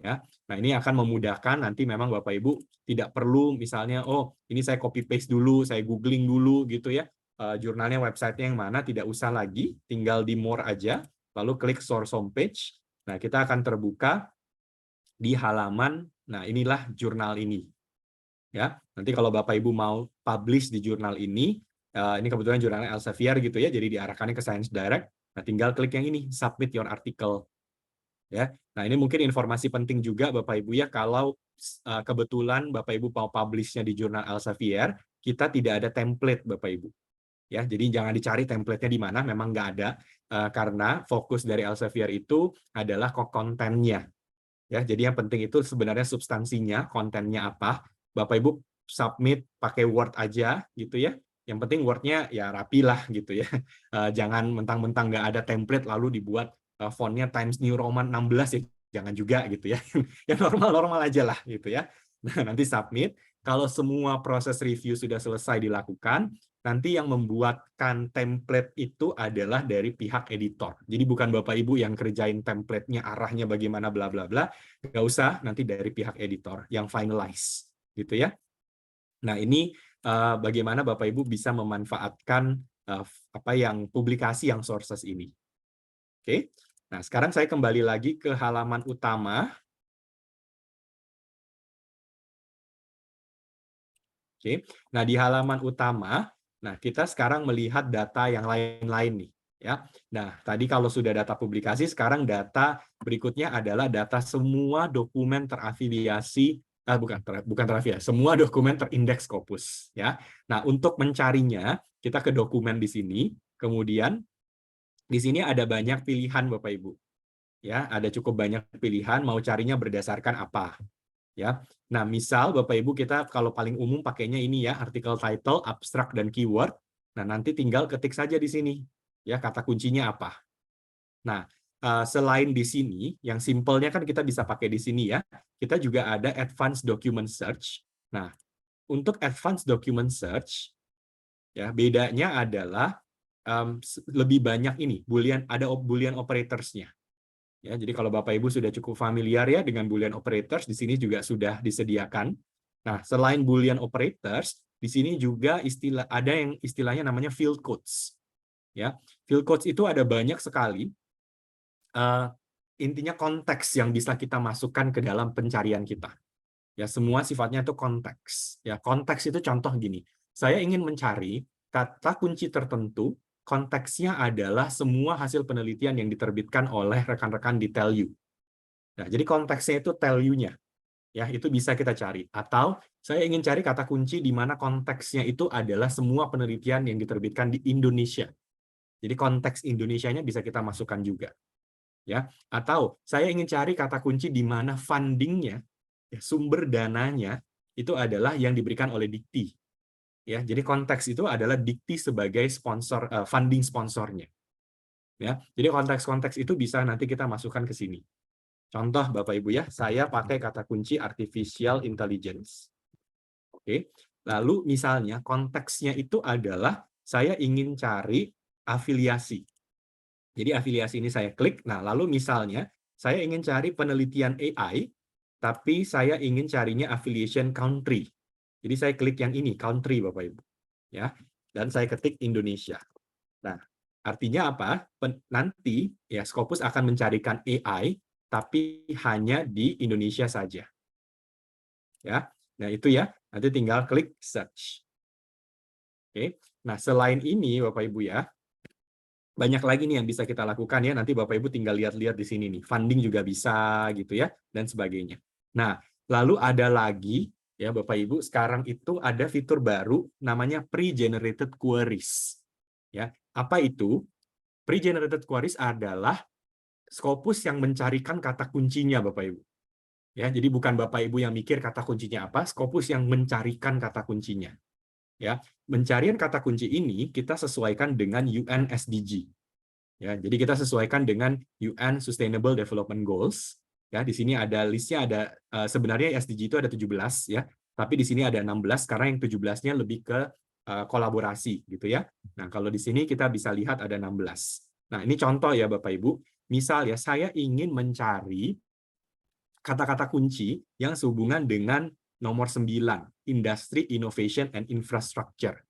Ya. Nah, ini akan memudahkan nanti memang Bapak Ibu tidak perlu misalnya ini saya copy paste dulu, saya googling dulu gitu ya. Jurnalnya website-nya yang mana, tidak usah lagi, tinggal di more aja, lalu klik source homepage. Nah, kita akan terbuka di halaman, nah inilah jurnal ini. Ya, nanti kalau Bapak Ibu mau publish di jurnal ini kebetulan jurnalnya Elsevier gitu ya, jadi diarahkannya ke Science Direct. Nah, tinggal klik yang ini, submit your article. Ya, nah ini mungkin informasi penting juga Bapak Ibu ya, kalau kebetulan Bapak Ibu mau publish-nya di jurnal Elsevier, kita tidak ada template Bapak Ibu. Ya, jadi jangan dicari template-nya di mana, memang nggak ada, karena fokus dari Elsevier itu adalah kontennya. Ya, jadi yang penting itu sebenarnya substansinya, kontennya apa. Bapak Ibu submit pakai Word aja gitu ya. Yang penting Word-nya ya rapi lah gitu ya. Jangan mentang-mentang nggak ada template lalu dibuat fontnya Times New Roman 16 ya. Jangan juga gitu ya. Yang normal-normal aja lah gitu ya. Nah, nanti submit. Kalau semua proses review sudah selesai dilakukan, nanti yang membuatkan template itu adalah dari pihak editor. Jadi bukan Bapak Ibu yang kerjain template-nya, arahnya bagaimana, bla bla bla. Nggak usah, nanti dari pihak editor yang finalize. Gitu ya. Nah, ini bagaimana Bapak Ibu bisa memanfaatkan yang publikasi yang sources ini. Oke. Nah, sekarang saya kembali lagi ke halaman utama. Oke. Nah, di halaman utama, nah kita sekarang melihat data yang lain-lain nih, ya. Nah, tadi kalau sudah data publikasi, sekarang data berikutnya adalah data semua dokumen terafiliasi, bukan terafiliasi, semua dokumen terindeks Scopus, ya. Nah, untuk mencarinya, kita ke dokumen di sini, Kemudian di sini ada banyak pilihan Bapak Ibu. Ya, ada cukup banyak pilihan mau carinya berdasarkan apa. Ya. Nah, misal Bapak Ibu kita kalau paling umum pakainya ini ya, artikel title, abstrak dan keyword. Nah, nanti tinggal ketik saja di sini. Ya, kata kuncinya apa. Nah, selain di sini, yang simpelnya kan kita bisa pakai di sini ya. Kita juga ada advanced document search. Nah, untuk advanced document search, ya bedanya adalah lebih banyak ini, ada Boolean operatorsnya. Ya, jadi kalau Bapak Ibu sudah cukup familiar ya dengan Boolean operators, di sini juga sudah disediakan. Nah, selain Boolean operators, di sini juga ada yang istilahnya namanya field codes. Ya, field codes itu ada banyak sekali. Intinya konteks yang bisa kita masukkan ke dalam pencarian kita. Ya, semua sifatnya itu konteks. Ya, konteks itu contoh gini. Saya ingin mencari kata kunci tertentu, konteksnya adalah semua hasil penelitian yang diterbitkan oleh rekan-rekan di Tell You. Nah, jadi konteksnya itu Tell You-nya. Ya, itu bisa kita cari. Atau saya ingin cari kata kunci di mana konteksnya itu adalah semua penelitian yang diterbitkan di Indonesia. Jadi konteks Indonesianya bisa kita masukkan juga. Ya, atau saya ingin cari kata kunci di mana fundingnya, ya, sumber dananya itu adalah yang diberikan oleh Dikti. Ya, jadi konteks itu adalah Dikti sebagai sponsor, funding sponsornya. Ya, jadi konteks-konteks itu bisa nanti kita masukkan ke sini. Contoh Bapak Ibu ya, saya pakai kata kunci artificial intelligence. Oke, lalu misalnya konteksnya itu adalah saya ingin cari afiliasi. Jadi afiliasi ini saya klik. Nah, lalu misalnya saya ingin cari penelitian AI, tapi saya ingin carinya affiliation country. Jadi saya klik yang ini, country Bapak Ibu. Ya, dan saya ketik Indonesia. Nah, artinya apa? Nanti ya Scopus akan mencarikan AI, tapi hanya di Indonesia saja. Ya, nah itu ya. Nanti tinggal klik search. Oke. Nah, selain ini Bapak Ibu ya, banyak lagi nih yang bisa kita lakukan ya. Nanti Bapak Ibu tinggal lihat-lihat di sini nih. Funding juga bisa gitu ya, dan sebagainya. Nah, lalu ada lagi ya Bapak Ibu, sekarang itu ada fitur baru namanya pre-generated queries. Ya, apa itu? Pre-generated queries adalah Scopus yang mencarikan kata kuncinya Bapak Ibu. Ya, jadi bukan Bapak Ibu yang mikir kata kuncinya apa, Scopus yang mencarikan kata kuncinya. Ya, pencarian kata kunci ini kita sesuaikan dengan UN SDG. Ya, jadi kita sesuaikan dengan UN Sustainable Development Goals. Ya, di sini ada listnya, ada sebenarnya SDG itu ada 17 ya, tapi di sini ada 16 karena yang 17-nya lebih ke kolaborasi gitu ya. Nah, kalau di sini kita bisa lihat ada 16. Nah, ini contoh ya Bapak Ibu. Misal ya saya ingin mencari kata-kata kunci yang sehubungan dengan nomor 9, Industry, Innovation, and Infrastructure.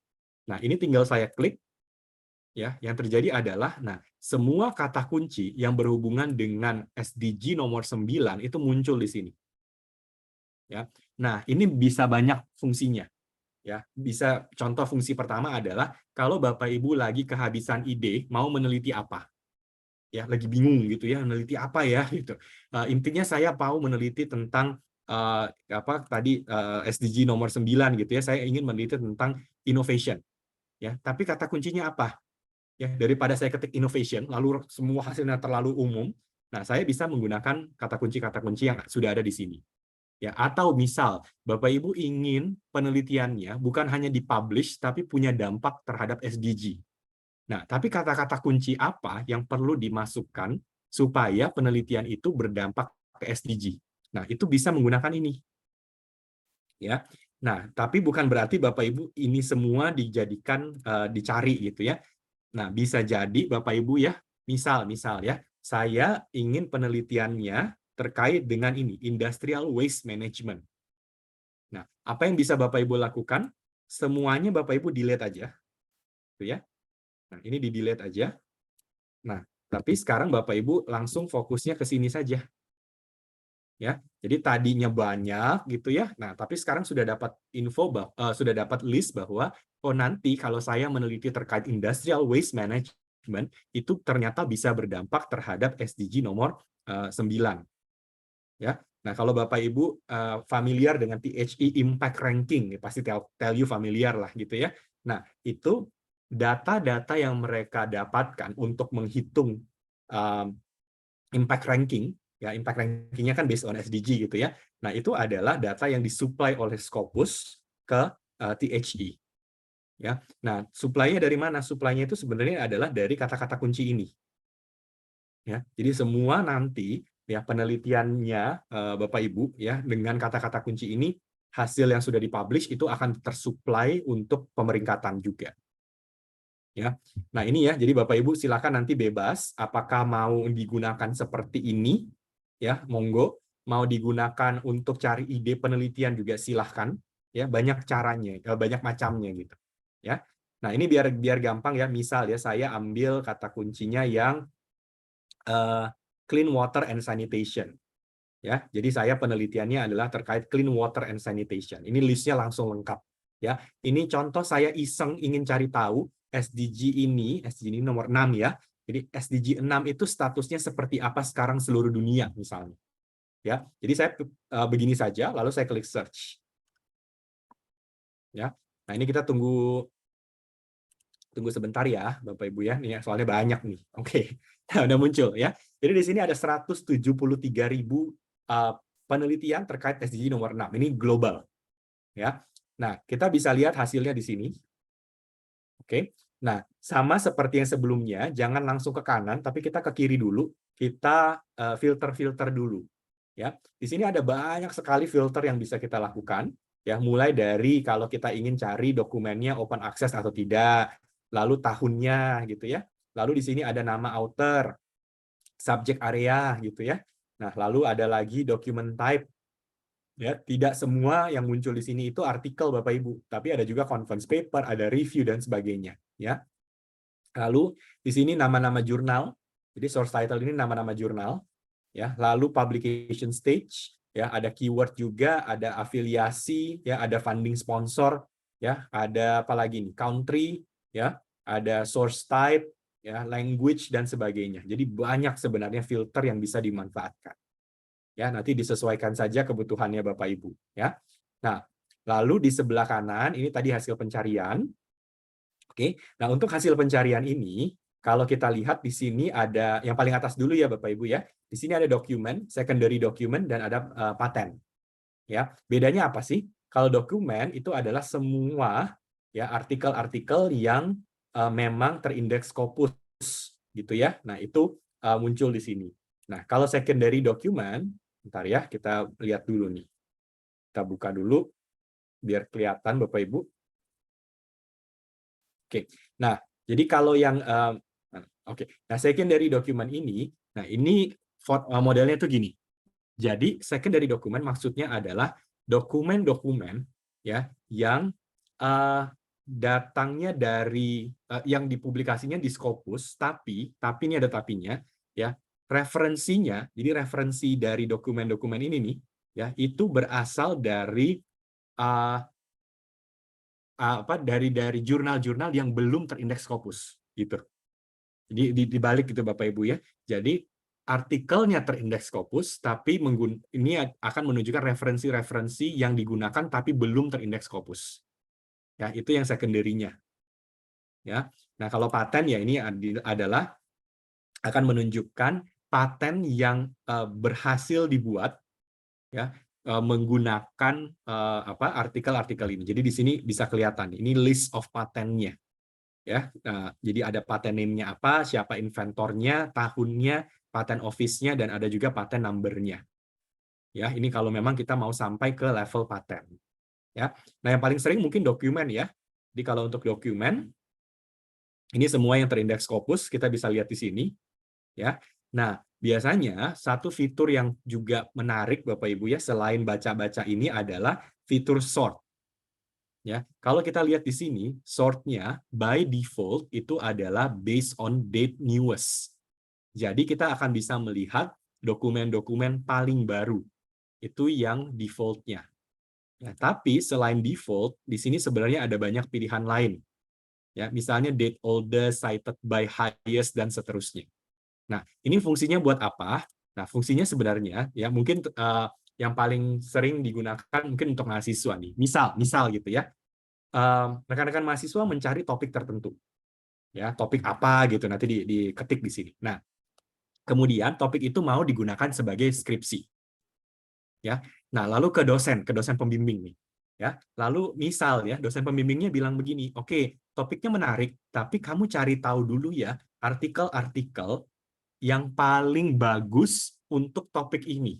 Nah, ini tinggal saya klik, ya. Yang terjadi adalah, nah, semua kata kunci yang berhubungan dengan SDG nomor 9 itu muncul di sini. Ya. Nah, ini bisa banyak fungsinya. Ya, bisa contoh fungsi pertama adalah kalau Bapak Ibu lagi kehabisan ide, mau meneliti apa. Ya, lagi bingung gitu ya, meneliti apa ya gitu. Intinya saya mau meneliti tentang SDG nomor 9 gitu ya. Saya ingin meneliti tentang innovation. Ya, tapi kata kuncinya apa? Ya, daripada saya ketik innovation lalu semua hasilnya terlalu umum. Nah, saya bisa menggunakan kata kunci yang sudah ada di sini. Ya, atau misal Bapak Ibu ingin penelitiannya bukan hanya dipublish tapi punya dampak terhadap SDG. Nah, tapi kata-kata kunci apa yang perlu dimasukkan supaya penelitian itu berdampak ke SDG? Nah, itu bisa menggunakan ini. Ya. Nah, tapi bukan berarti Bapak Ibu ini semua dijadikan dicari gitu ya. Nah, bisa jadi Bapak Ibu ya, misal ya, saya ingin penelitiannya terkait dengan ini, industrial waste management. Nah, apa yang bisa Bapak Ibu lakukan? Semuanya Bapak Ibu delete aja. Gitu ya. Nah, ini di-delete aja. Nah, tapi sekarang Bapak Ibu langsung fokusnya ke sini saja. Ya, jadi tadinya banyak gitu ya. Nah, tapi sekarang sudah dapat info, sudah dapat list bahwa nanti kalau saya meneliti terkait industrial waste management itu ternyata bisa berdampak terhadap SDG nomor 9. Ya. Nah, kalau Bapak Ibu familiar dengan PHE Impact Ranking, pasti tell you familiar lah gitu ya. Nah, itu data-data yang mereka dapatkan untuk menghitung impact ranking, ya impact rankingnya kan based on SDG gitu ya. Nah itu adalah data yang disuplai oleh Scopus ke THE. Ya, nah suplainya dari mana? Suplainya itu sebenarnya adalah dari kata-kata kunci ini. Ya, jadi semua nanti ya penelitiannya Bapak Ibu ya dengan kata-kata kunci ini hasil yang sudah dipublish itu akan tersuplai untuk pemeringkatan juga. Ya, nah ini ya, jadi Bapak Ibu silakan nanti bebas apakah mau digunakan seperti ini, ya monggo. Mau digunakan untuk cari ide penelitian juga silahkan, ya banyak caranya, banyak macamnya gitu. Ya, nah ini biar gampang ya. Misal ya saya ambil kata kuncinya yang clean water and sanitation. Ya, jadi saya penelitiannya adalah terkait clean water and sanitation. Ini listnya langsung lengkap. Ya, ini contoh saya iseng ingin cari tahu SDG ini nomor 6 ya. Jadi SDG 6 itu statusnya seperti apa sekarang seluruh dunia misalnya. Ya, jadi saya begini saja, lalu saya klik search. Ya, nah ini kita tunggu sebentar ya, Bapak Ibu ya. Nih soalnya banyak nih. Oke, nah, udah muncul ya. Jadi di sini ada 173.000 penelitian terkait SDG nomor 6. Ini global. Ya. Nah, kita bisa lihat hasilnya di sini. Oke. Nah, sama seperti yang sebelumnya, jangan langsung ke kanan, tapi kita ke kiri dulu. Kita filter-filter dulu. Ya. Di sini ada banyak sekali filter yang bisa kita lakukan. Ya, mulai dari kalau kita ingin cari dokumennya open access atau tidak, lalu tahunnya gitu ya. Lalu di sini ada nama author, subject area gitu ya. Nah, lalu ada lagi document type. Ya, tidak semua yang muncul di sini itu artikel Bapak Ibu, tapi ada juga conference paper, ada review dan sebagainya, ya. Lalu di sini nama-nama jurnal. Jadi source title ini nama-nama jurnal, ya. Lalu publication stage, ya, ada keyword juga, ada afiliasi, ya, ada funding sponsor, ya, ada apa lagi nih? Country, ya, ada source type, ya, language dan sebagainya. Jadi banyak sebenarnya filter yang bisa dimanfaatkan. Ya, nanti disesuaikan saja kebutuhannya Bapak Ibu, ya. Nah, lalu di sebelah kanan ini tadi hasil pencarian. Oke. Nah, untuk hasil pencarian ini kalau kita lihat di sini ada yang paling atas dulu ya Bapak Ibu ya. Di sini ada dokumen, secondary document dan ada paten. Ya, bedanya apa sih? Kalau dokumen itu adalah semua ya artikel-artikel yang memang terindeks Scopus gitu ya. Nah, itu muncul di sini. Nah, kalau secondary document, bentar ya, kita lihat dulu nih. Kita buka dulu biar kelihatan Bapak Ibu. Oke. Nah, jadi kalau yang oke. Nah, secondary document ini, nah ini modelnya tuh gini. Jadi secondary document maksudnya adalah dokumen-dokumen ya yang datangnya dari yang dipublikasinya di Scopus, tapi ini ada tapinya ya. Referensinya, jadi referensi dari dokumen-dokumen ini nih ya, itu berasal dari dari jurnal-jurnal yang belum terindeks Scopus gitu. Jadi dibalik gitu Bapak Ibu ya. Jadi artikelnya terindeks Scopus, tapi ini akan menunjukkan referensi-referensi yang digunakan tapi belum terindeks Scopus. Ya, itu yang secondary-nya. Ya. Nah, kalau paten ya ini adalah akan menunjukkan paten yang berhasil dibuat ya menggunakan artikel-artikel ini. Jadi di sini bisa kelihatan ini list of patennya. Ya, jadi ada patent name-nya apa, siapa inventornya, tahunnya, patent office-nya, dan ada juga patent number-nya. Ya, ini kalau memang kita mau sampai ke level patent. Ya, nah yang paling sering mungkin dokumen ya. Jadi kalau untuk dokumen, ini semua yang terindeks Scopus kita bisa lihat di sini. Ya, nah biasanya satu fitur yang juga menarik Bapak Ibu ya selain baca-baca ini adalah fitur sort. Ya, kalau kita lihat di sini, sort-nya by default itu adalah based on date newest. Jadi kita akan bisa melihat dokumen-dokumen paling baru. Itu yang default-nya. Ya, tapi selain default, di sini sebenarnya ada banyak pilihan lain. Ya, misalnya date oldest, cited by highest, dan seterusnya. Nah, ini fungsinya buat apa? Nah, fungsinya sebenarnya ya mungkin yang paling sering digunakan mungkin untuk mahasiswa nih. Misal gitu ya. Rekan-rekan mahasiswa mencari topik tertentu. Ya, topik apa gitu nanti diketik di sini. Nah, kemudian topik itu mau digunakan sebagai skripsi. Ya. Nah, lalu ke dosen pembimbing nih. Ya. Lalu misal ya, dosen pembimbingnya bilang begini, "Oke, topiknya menarik, tapi kamu cari tahu dulu ya artikel-artikel yang paling bagus untuk topik ini."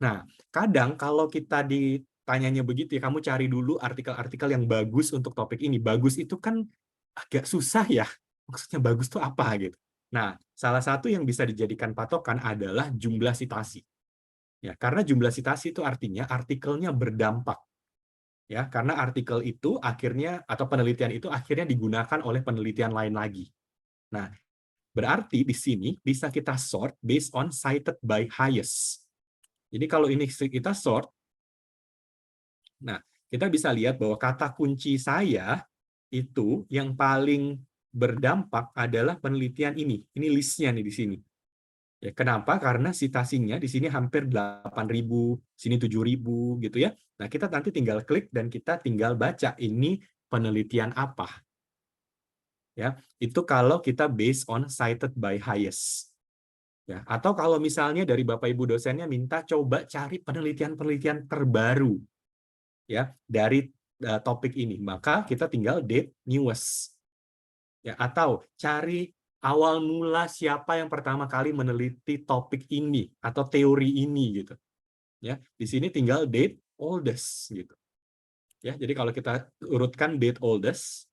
Nah, kadang kalau kita ditanyanya begitu ya, kamu cari dulu artikel-artikel yang bagus untuk topik ini. Bagus itu kan agak susah ya. Maksudnya bagus itu apa gitu. Nah, salah satu yang bisa dijadikan patokan adalah jumlah citasi. Ya, karena jumlah citasi itu artinya artikelnya berdampak. Ya, karena artikel itu akhirnya atau penelitian itu akhirnya digunakan oleh penelitian lain lagi. Nah, berarti di sini bisa kita sort based on cited by highest. Jadi kalau ini kita sort, nah kita bisa lihat bahwa kata kunci saya itu yang paling berdampak adalah penelitian ini. Ini listnya nih di sini. Ya, kenapa? Karena citasinya di sini hampir 8.000, sini 7.000 gitu ya. Nah, kita nanti tinggal klik dan kita tinggal baca ini penelitian apa. Ya, itu kalau kita based on cited by highest. Ya, atau kalau misalnya dari Bapak Ibu dosennya minta coba cari penelitian-penelitian terbaru ya dari topik ini, maka kita tinggal date newest. Ya, atau cari awal mula siapa yang pertama kali meneliti topik ini atau teori ini gitu. Ya, di sini tinggal date oldest gitu. Ya, jadi kalau kita urutkan date oldest,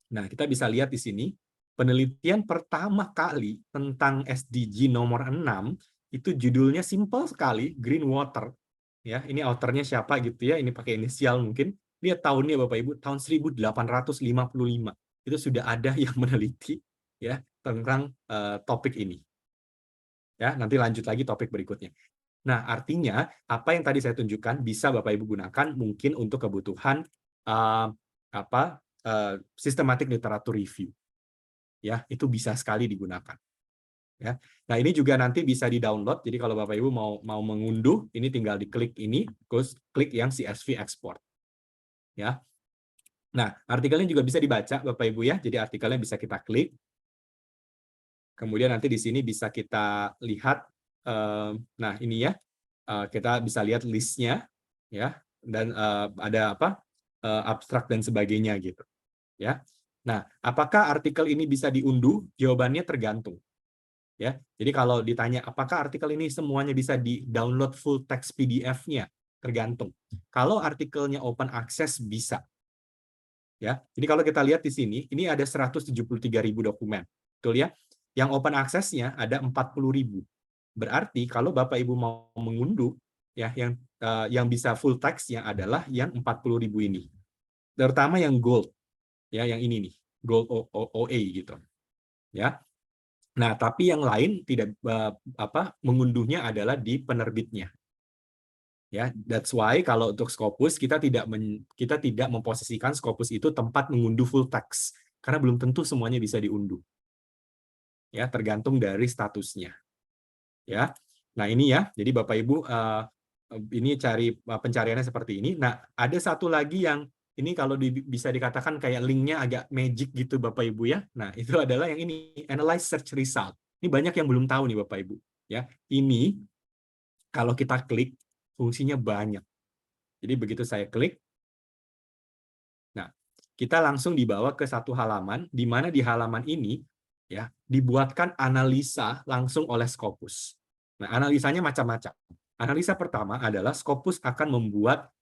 nah kita bisa lihat di sini penelitian pertama kali tentang SDG nomor 6 itu judulnya simple sekali, Green Water. Ya, ini authornya siapa gitu ya, ini pakai inisial mungkin. Lihat tahunnya Bapak Ibu, tahun 1855. Itu sudah ada yang meneliti ya tentang topik ini. Ya, nanti lanjut lagi topik berikutnya. Nah, artinya apa yang tadi saya tunjukkan bisa Bapak Ibu gunakan mungkin untuk kebutuhan systematic literature review. Ya, itu bisa sekali digunakan. Ya. Nah, ini juga nanti bisa di-download. Jadi kalau Bapak Ibu mau mengunduh, ini tinggal diklik ini, terus klik yang CSV export. Ya. Nah, artikelnya juga bisa dibaca Bapak Ibu ya. Jadi artikelnya bisa kita klik. Kemudian nanti di sini bisa kita lihat nah ini ya. Kita bisa lihat listnya ya, dan ada apa? Abstrak dan sebagainya gitu. Ya. Nah, apakah artikel ini bisa diunduh? Jawabannya tergantung. Ya, jadi kalau ditanya apakah artikel ini semuanya bisa di-download full text PDF-nya, tergantung. Kalau artikelnya open access bisa. Ya, jadi kalau kita lihat di sini, ini ada 173.000 dokumen, betul ya? Yang open access-nya ada 40.000. Berarti kalau Bapak Ibu mau mengunduh, ya, yang bisa full text-nya adalah yang 40.000 ini, terutama yang gold, ya, yang ini nih, gold OA gitu, ya. Nah, tapi yang lain tidak mengunduhnya adalah di penerbitnya. Ya, that's why kalau untuk Scopus kita tidak memposisikan Scopus itu tempat mengunduh full text karena belum tentu semuanya bisa diunduh. Ya, tergantung dari statusnya. Ya. Nah, ini ya. Jadi Bapak Ibu ini cari pencariannya seperti ini. Nah, ada satu lagi yang ini kalau bisa dikatakan kayak linknya agak magic gitu Bapak Ibu ya. Nah, itu adalah yang ini, Analyze Search Result. Ini banyak yang belum tahu nih Bapak Ibu. Ya, ini kalau kita klik, fungsinya banyak. Jadi begitu saya klik, nah, kita langsung dibawa ke satu halaman, di mana di halaman ini ya dibuatkan analisa langsung oleh Scopus. Nah, analisanya macam-macam. Analisa pertama adalah Scopus akan membuat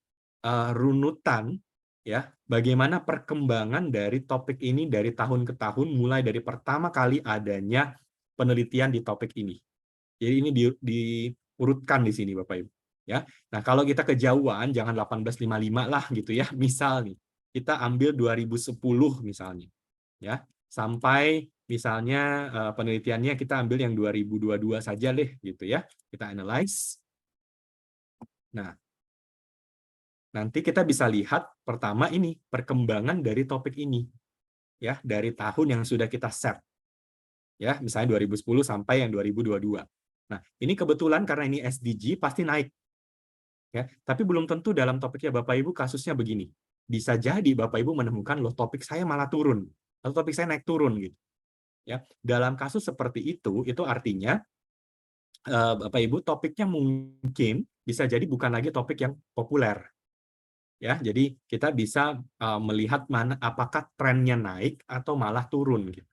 runutan ya bagaimana perkembangan dari topik ini dari tahun ke tahun mulai dari pertama kali adanya penelitian di topik ini. Jadi ini diurutkan di sini Bapak Ibu ya. Nah, kalau kita kejauhan jangan 1855 lah gitu ya. Misal nih kita ambil 2010 misalnya ya sampai misalnya penelitiannya kita ambil yang 2022 saja deh gitu ya. Kita analyze. Nah, nanti kita bisa lihat pertama ini perkembangan dari topik ini ya dari tahun yang sudah kita set ya misalnya 2010 sampai yang 2022. Nah ini kebetulan karena ini SDG pasti naik ya tapi belum tentu dalam topiknya Bapak Ibu kasusnya begini bisa jadi Bapak Ibu menemukan loh topik saya malah turun atau topik saya naik turun gitu. Ya, dalam kasus seperti itu artinya Bapak Ibu topiknya mungkin bisa jadi bukan lagi topik yang populer. Ya, jadi kita bisa melihat mana apakah trennya naik atau malah turun gitu.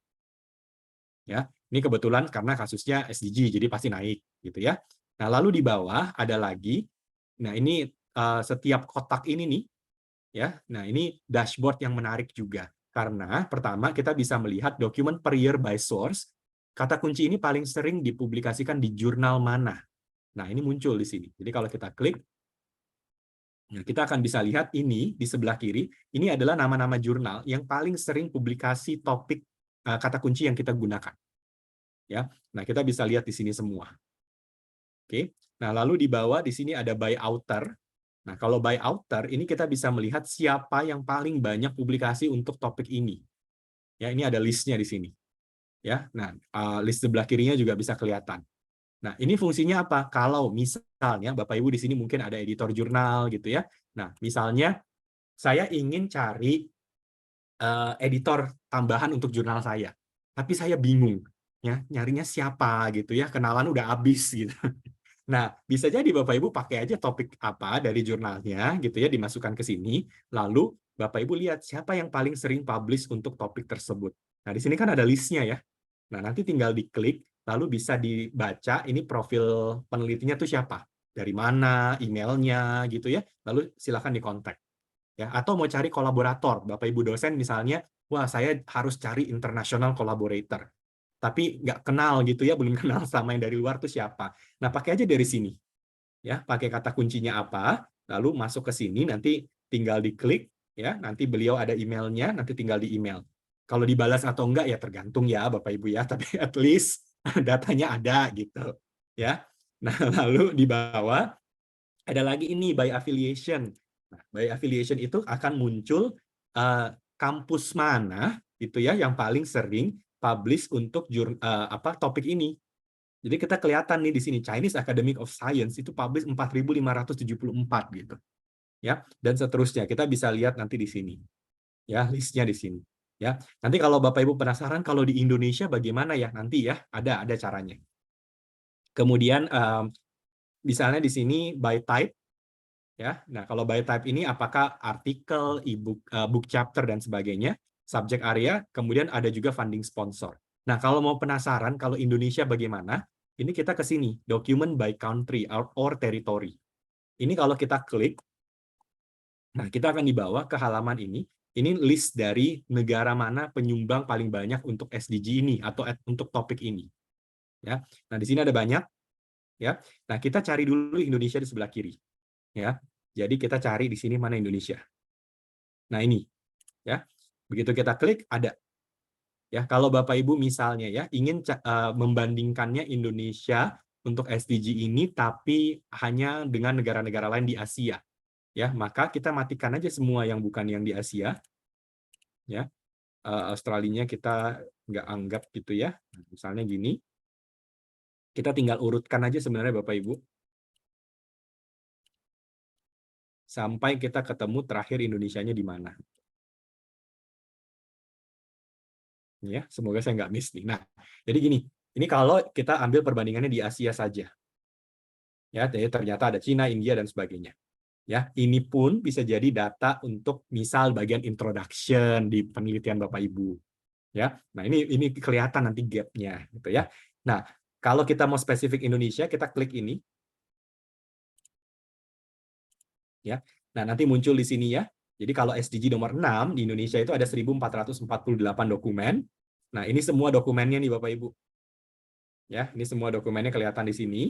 Ya, ini kebetulan karena kasusnya SDG jadi pasti naik gitu ya. Nah, lalu di bawah ada lagi. Nah, ini setiap kotak ini nih ya. Nah, ini dashboard yang menarik juga. Karena pertama kita bisa melihat dokumen per year by source. Kata kunci ini paling sering dipublikasikan di jurnal mana. Nah, ini muncul di sini. Jadi kalau kita klik, nah, kita akan bisa lihat ini di sebelah kiri. Ini adalah nama-nama jurnal yang paling sering publikasi topik kata kunci yang kita gunakan. Ya, nah kita bisa lihat di sini semua. Oke. Nah, lalu di bawah di sini ada by author. Nah, kalau by author ini kita bisa melihat siapa yang paling banyak publikasi untuk topik ini. Ya, ini ada listnya di sini. Ya, nah list sebelah kirinya juga bisa kelihatan. Nah, ini fungsinya apa? Kalau misalnya Bapak Ibu di sini mungkin ada editor jurnal gitu ya. Nah, misalnya saya ingin cari editor tambahan untuk jurnal saya, tapi saya bingung ya nyarinya siapa gitu ya, kenalan udah habis gitu. Nah, bisa jadi Bapak Ibu pakai aja topik apa dari jurnalnya gitu ya, dimasukkan ke sini, lalu Bapak Ibu lihat siapa yang paling sering publish untuk topik tersebut. Nah, di sini kan ada listnya ya. Nah, nanti tinggal diklik, lalu bisa dibaca ini profil penelitinya tuh siapa, dari mana, emailnya gitu ya, lalu silakan dikontak. Ya, atau mau cari kolaborator, Bapak Ibu dosen misalnya, wah saya harus cari international collaborator, tapi nggak kenal gitu ya, belum kenal sama yang dari luar tuh siapa. Nah, pakai aja dari sini. Ya, pakai kata kuncinya apa, lalu masuk ke sini, nanti tinggal diklik, ya, nanti beliau ada emailnya, nanti tinggal di email. Kalau dibalas atau enggak ya tergantung ya Bapak Ibu ya, tapi at least datanya ada gitu. Ya. Nah, lalu di bawah ada lagi ini by affiliation. Nah, by affiliation itu akan muncul kampus mana gitu ya yang paling sering publish untuk topik ini. Jadi kita kelihatan nih di sini Chinese Academy of Science itu publish 4.574 gitu. Ya, dan seterusnya. Kita bisa lihat nanti di sini. Ya, listnya di sini. Ya. Nanti kalau Bapak Ibu penasaran kalau di Indonesia bagaimana ya? Nanti ya, ada caranya. Kemudian misalnya di sini by type ya. Nah, kalau by type ini apakah artikel, e-book, book chapter dan sebagainya, subject area, kemudian ada juga funding sponsor. Nah, kalau mau penasaran kalau Indonesia bagaimana, ini kita ke sini, document by country or territory. Ini kalau kita klik, nah kita akan dibawa ke halaman ini. Ini list dari negara mana penyumbang paling banyak untuk SDG ini atau untuk topik ini. Ya. Nah, di sini ada banyak. Ya. Nah, kita cari dulu Indonesia di sebelah kiri. Ya. Jadi kita cari di sini mana Indonesia. Nah, ini. Ya. Begitu kita klik ada. Ya, kalau Bapak Ibu misalnya ya ingin membandingkannya Indonesia untuk SDG ini tapi hanya dengan negara-negara lain di Asia. Ya, maka kita matikan aja semua yang bukan yang di Asia. Ya. Australinya kita nggak anggap gitu ya. Misalnya gini. Kita tinggal urutkan aja sebenarnya Bapak Ibu. Sampai kita ketemu terakhir Indonesianya di mana. Ya, semoga saya nggak miss nih. Nah, jadi gini, ini kalau kita ambil perbandingannya di Asia saja. Ya, jadi ternyata ada Cina, India, dan sebagainya. Ya, ini pun bisa jadi data untuk misal bagian introduction di penelitian Bapak Ibu. Ya, nah ini kelihatan nanti gap-nya, gitu ya. Nah, kalau kita mau spesifik Indonesia, kita klik ini. Ya, nah nanti muncul di sini ya. Jadi kalau SDG nomor 6 di Indonesia itu ada 1.448 dokumen. Nah, ini semua dokumennya nih Bapak Ibu. Ya, ini semua dokumennya kelihatan di sini.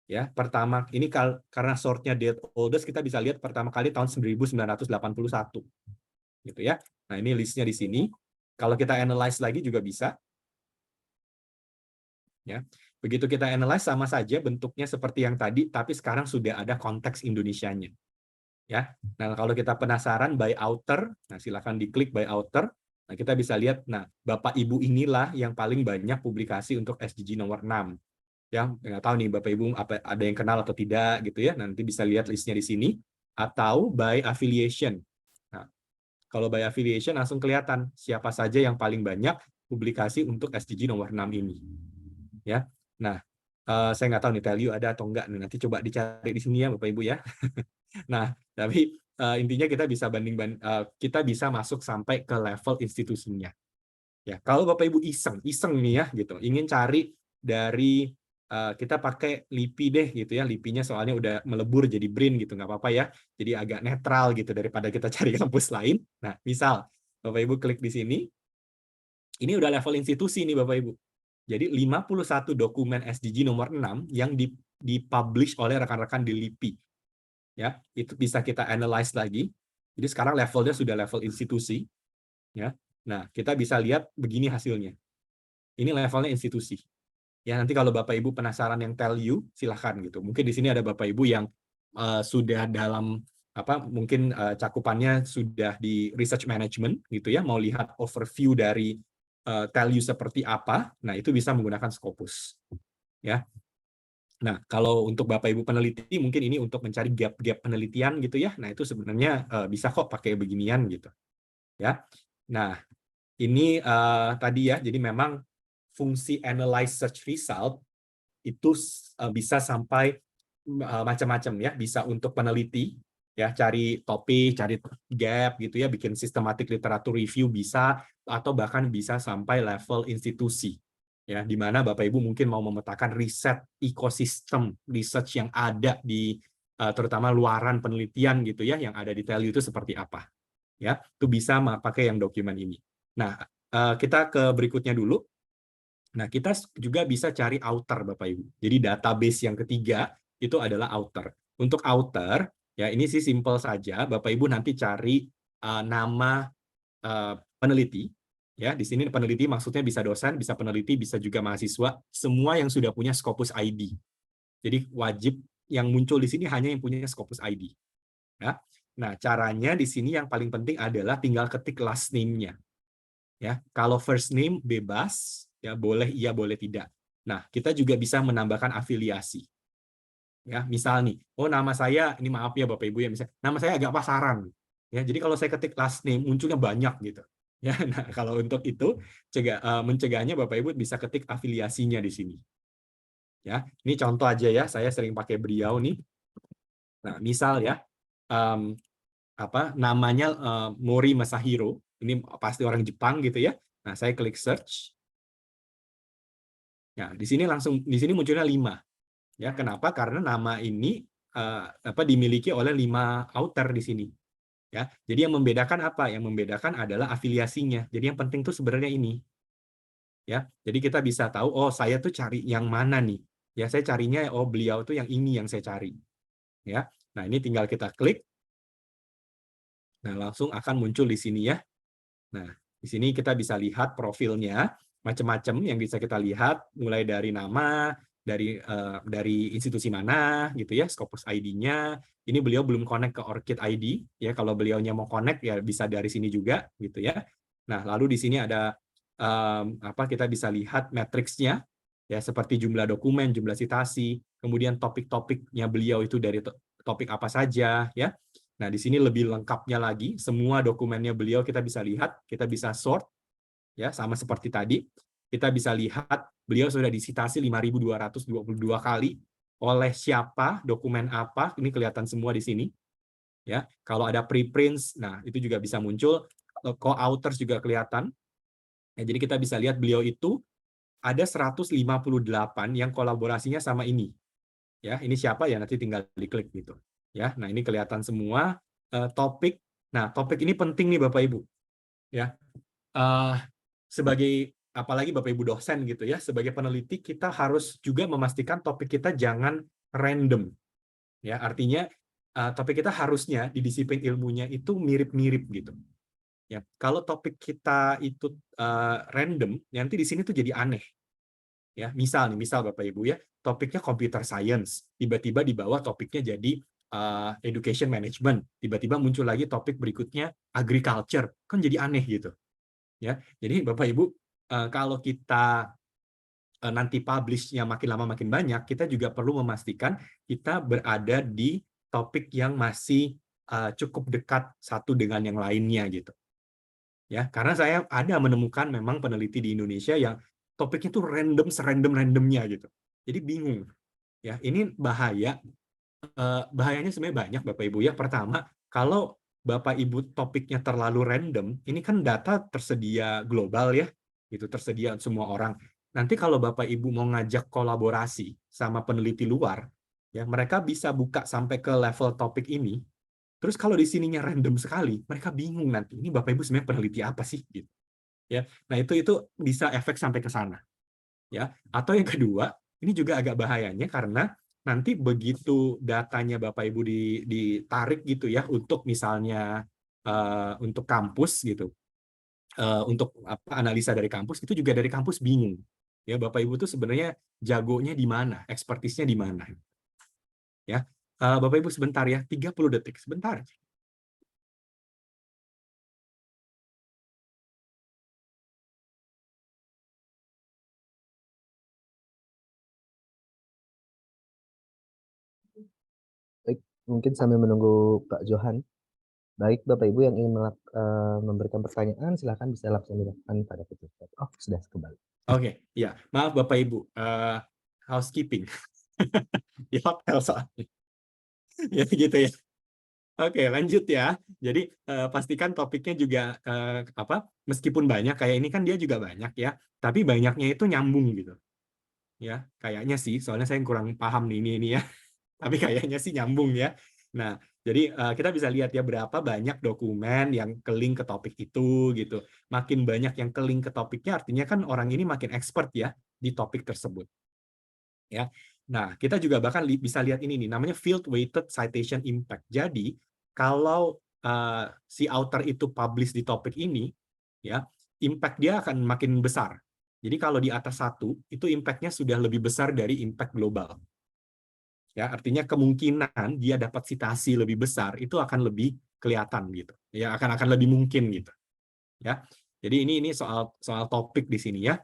Ya, pertama ini karena sortnya date oldest kita bisa lihat pertama kali tahun 1981. Gitu ya. Nah, ini listnya di sini. Kalau kita analyze lagi juga bisa. Ya. Begitu kita analyze sama saja bentuknya seperti yang tadi, tapi sekarang sudah ada konteks Indonesianya. Ya, nah kalau kita penasaran by author, nah silakan diklik by author. Nah kita bisa lihat, nah Bapak Ibu inilah yang paling banyak publikasi untuk SDG nomor 6. Ya, nggak tahu nih Bapak Ibu ada yang kenal atau tidak gitu ya. Nanti bisa lihat listnya di sini atau by affiliation. Nah, Kalau by affiliation langsung kelihatan siapa saja yang paling banyak publikasi untuk SDG nomor 6 ini. Ya. Nah, saya nggak tahu nih tell you ada atau enggak. Nanti coba dicari di sini ya Bapak Ibu ya. Nah, tapi intinya kita bisa kita bisa masuk sampai ke level institusinya. Ya, kalau Bapak Ibu iseng nih ya gitu, ingin cari dari kita pakai LIPI deh gitu ya, LIPI-nya soalnya udah melebur jadi BRIN gitu, nggak apa-apa ya, jadi agak netral gitu daripada kita cari kampus lain. Nah, misal Bapak Ibu klik di sini, ini udah level institusi nih Bapak Ibu. Jadi 51 dokumen SDG nomor 6 yang dipublish oleh rekan-rekan di LIPI. Ya, itu bisa kita analyze lagi. Jadi sekarang levelnya sudah level institusi. Ya. Nah, kita bisa lihat begini hasilnya. Ini levelnya institusi. Ya, nanti kalau Bapak Ibu penasaran yang tell you, silahkan gitu. Mungkin di sini ada Bapak Ibu yang sudah dalam mungkin cakupannya sudah di research management gitu ya, mau lihat overview dari tell you seperti apa. Nah, itu bisa menggunakan Scopus. Ya. Nah, kalau untuk Bapak Ibu peneliti mungkin ini untuk mencari gap-gap penelitian gitu ya. Nah, itu sebenarnya bisa kok pakai beginian gitu. Ya. Nah, ini tadi ya, jadi memang fungsi analyze search result itu bisa sampai macam-macam ya, bisa untuk peneliti ya, cari topik, cari gap gitu ya, bikin systematic literature review bisa, atau bahkan bisa sampai level institusi ya, di mana Bapak Ibu mungkin mau memetakan riset ekosistem research yang ada di terutama luaran penelitian gitu ya, yang ada di tell you itu seperti apa ya, itu bisa pakai yang dokumen ini. Nah, kita ke berikutnya dulu. Nah, kita juga bisa cari author, Bapak Ibu. Jadi database yang ketiga itu adalah author. Untuk author, ya ini sih simple saja. Bapak Ibu nanti cari nama peneliti. Ya, di sini peneliti maksudnya bisa dosen, bisa peneliti, bisa juga mahasiswa. Semua yang sudah punya Scopus ID. Jadi wajib yang muncul di sini hanya yang punya Scopus ID. Ya. Nah, caranya di sini yang paling penting adalah tinggal ketik last name-nya. Ya, kalau first name bebas, ya boleh iya boleh tidak. Nah, kita juga bisa menambahkan afiliasi. Ya, misal nih, oh nama saya, ini maaf ya Bapak Ibu ya, misalnya nama saya agak pasaran. Ya, jadi kalau saya ketik last name munculnya banyak gitu. Ya, nah kalau untuk itu mencegahnya Bapak Ibu bisa ketik afiliasinya di sini. Ya, ini contoh aja ya, saya sering pakai beliau nih. Nah, misal ya, namanya Mori Masahiro, ini pasti orang Jepang gitu ya. Nah, saya klik search. Ya, di sini munculnya 5. Ya, kenapa? Karena nama ini dimiliki oleh 5 author di sini. Ya, jadi yang membedakan apa? Yang membedakan adalah afiliasinya. Jadi yang penting tuh sebenarnya ini. Ya, jadi kita bisa tahu, oh saya tuh cari yang mana nih? Ya, saya carinya oh beliau tuh yang ini yang saya cari. Ya. Nah, ini tinggal kita klik. Nah, langsung akan muncul di sini ya. Nah, di sini kita bisa lihat profilnya, macam-macam yang bisa kita lihat, mulai dari nama, dari institusi mana, gitu ya, Scopus ID-nya. Ini beliau belum connect ke ORCID ID, ya. Kalau beliaunya mau connect, ya bisa dari sini juga, gitu ya. Nah, lalu di sini ada kita bisa lihat matriksnya, ya, seperti jumlah dokumen, jumlah citasi, kemudian topik-topiknya beliau itu dari topik apa saja, ya. Nah, di sini lebih lengkapnya lagi, semua dokumennya beliau kita bisa lihat, kita bisa sort, ya sama seperti tadi. Kita bisa lihat beliau sudah disitasi 5.222 kali, oleh siapa, dokumen apa, ini kelihatan semua di sini. Ya, kalau ada preprints, nah itu juga bisa muncul, co-authors juga kelihatan. Ya, jadi kita bisa lihat beliau itu ada 158 yang kolaborasinya sama ini. Ya, ini siapa ya, nanti tinggal diklik gitu. Ya, nah ini kelihatan semua topik. Nah, topik ini penting nih Bapak Ibu. Ya, sebagai apalagi Bapak Ibu dosen gitu ya, sebagai peneliti kita harus juga memastikan topik kita jangan random. Ya, artinya topik kita harusnya di disiplin ilmunya itu mirip-mirip gitu. Ya, kalau topik kita itu random, nanti di sini tuh jadi aneh. Ya, misal Bapak Ibu ya, topiknya computer science, tiba-tiba di bawah topiknya jadi education management, tiba-tiba muncul lagi topik berikutnya agriculture, kan jadi aneh gitu. Ya, jadi Bapak Ibu kalau kita nanti publish-nya makin lama makin banyak, kita juga perlu memastikan kita berada di topik yang masih cukup dekat satu dengan yang lainnya gitu. Ya, karena saya ada menemukan memang peneliti di Indonesia yang topiknya tuh random serandom-randomnya gitu. Jadi bingung. Ya, ini bahaya. Bahayanya sebenarnya banyak Bapak Ibu ya. Pertama, kalau Bapak Ibu topiknya terlalu random, ini kan data tersedia global ya, itu tersedia semua orang. Nanti kalau Bapak Ibu mau ngajak kolaborasi sama peneliti luar, ya mereka bisa buka sampai ke level topik ini. Terus kalau di sininya random sekali, mereka bingung nanti. Ini Bapak Ibu sebenarnya peneliti apa sih? Gitu. Ya, nah itu bisa efek sampai ke sana. Ya, atau yang kedua, ini juga agak bahayanya karena nanti begitu datanya Bapak Ibu ditarik gitu ya untuk misalnya untuk kampus gitu, untuk analisa dari kampus itu juga dari kampus bingung. Ya, Bapak Ibu tuh sebenarnya jagonya di mana, ekspertisnya di mana. Ya, Bapak Ibu sebentar ya, 30 detik sebentar. Baik, mungkin sambil menunggu Pak Johan. Baik, Bapak Ibu yang ingin memberikan pertanyaan, silakan bisa langsung dilakukan pada fitur chat. Oh, sudah kembali. Oke, ya, maaf Bapak Ibu, housekeeping di hotel soalnya. Ya gitu ya. Oke, lanjut ya. Jadi pastikan topiknya juga meskipun banyak kayak ini kan dia juga banyak ya, tapi banyaknya itu nyambung gitu. Ya, kayaknya sih, soalnya saya kurang paham nih ini ya. Tapi kayaknya sih nyambung ya. Nah, jadi kita bisa lihat ya berapa banyak dokumen yang ke-link ke topik itu gitu. Makin banyak yang ke-link ke topiknya artinya kan orang ini makin expert ya di topik tersebut. Ya. Nah, kita juga bahkan bisa lihat ini nih namanya field weighted citation impact. Jadi, kalau si author itu publish di topik ini ya, impact dia akan makin besar. Jadi kalau di atas 1 itu impact-nya sudah lebih besar dari impact global. Ya, artinya kemungkinan dia dapat citasi lebih besar itu akan lebih kelihatan gitu. Ya, akan lebih mungkin gitu. Ya. Jadi ini soal topik di sini ya.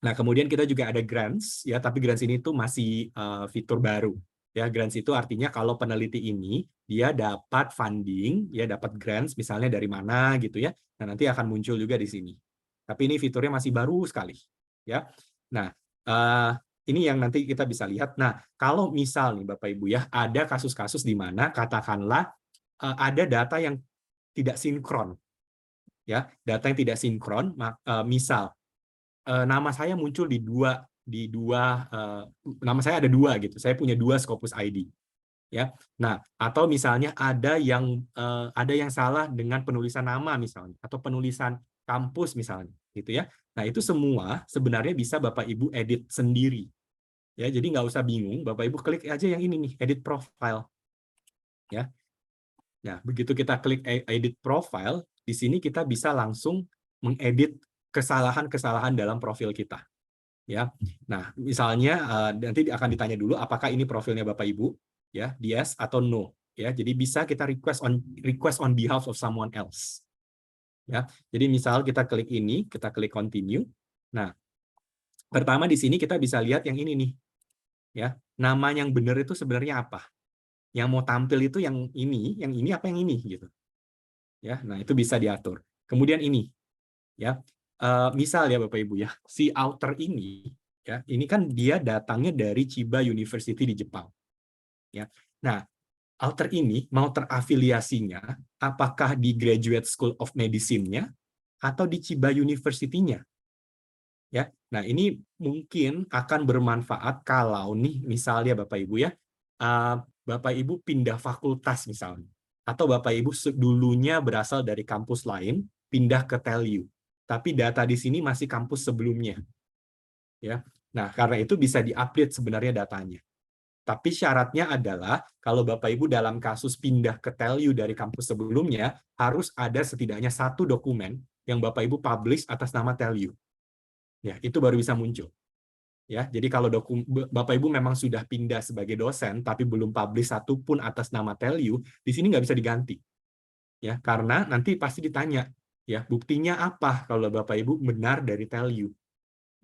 Nah, kemudian kita juga ada grants ya, tapi grants ini tuh masih fitur baru. Ya, grants itu artinya kalau peneliti ini dia dapat funding, ya dapat grants misalnya dari mana gitu ya. Nah, nanti akan muncul juga di sini. Tapi ini fiturnya masih baru sekali, ya. Nah, ini yang nanti kita bisa lihat. Nah, kalau misal nih Bapak Ibu ya, ada kasus-kasus di mana katakanlah ada data yang tidak sinkron. Ya, data yang tidak sinkron, misal nama saya muncul di dua nama saya ada 2 gitu. Saya punya 2 Scopus ID. Ya. Nah, atau misalnya ada yang salah dengan penulisan nama misalnya atau penulisan kampus misalnya gitu ya. Nah, itu semua sebenarnya bisa Bapak Ibu edit sendiri. Ya, jadi nggak usah bingung, Bapak Ibu klik aja yang ini nih, edit profile. Ya. Nah, begitu kita klik edit profile, di sini kita bisa langsung mengedit kesalahan-kesalahan dalam profil kita. Ya. Nah, misalnya nanti akan ditanya dulu apakah ini profilnya Bapak Ibu, ya, yes atau no, ya. Jadi bisa kita request on behalf of someone else. Ya. Jadi misal kita klik ini, kita klik continue. Nah, pertama di sini kita bisa lihat yang ini nih. Ya, nama yang benar itu sebenarnya apa? Yang mau tampil itu yang ini apa yang ini gitu. Ya, nah itu bisa diatur. Kemudian ini, ya, misal ya Bapak Ibu ya, si author ini, ya, ini kan dia datangnya dari Chiba University di Jepang. Ya, nah author ini mau terafiliasinya, apakah di Graduate School of Medicine-nya atau di Chiba University-nya? Ya, nah ini mungkin akan bermanfaat kalau nih misalnya Bapak Ibu ya, Bapak Ibu pindah fakultas misalnya, atau Bapak Ibu dulunya berasal dari kampus lain, pindah ke TELU, tapi data di sini masih kampus sebelumnya. Ya, nah karena itu bisa diupdate sebenarnya datanya. Tapi syaratnya adalah kalau Bapak Ibu dalam kasus pindah ke TELU dari kampus sebelumnya, harus ada setidaknya 1 dokumen yang Bapak Ibu publish atas nama TELU. Ya, itu baru bisa muncul. Ya, jadi kalau Bapak Ibu memang sudah pindah sebagai dosen tapi belum publish satupun atas nama TELU, di sini nggak bisa diganti. Ya, karena nanti pasti ditanya, ya, buktinya apa kalau Bapak Ibu benar dari TELU.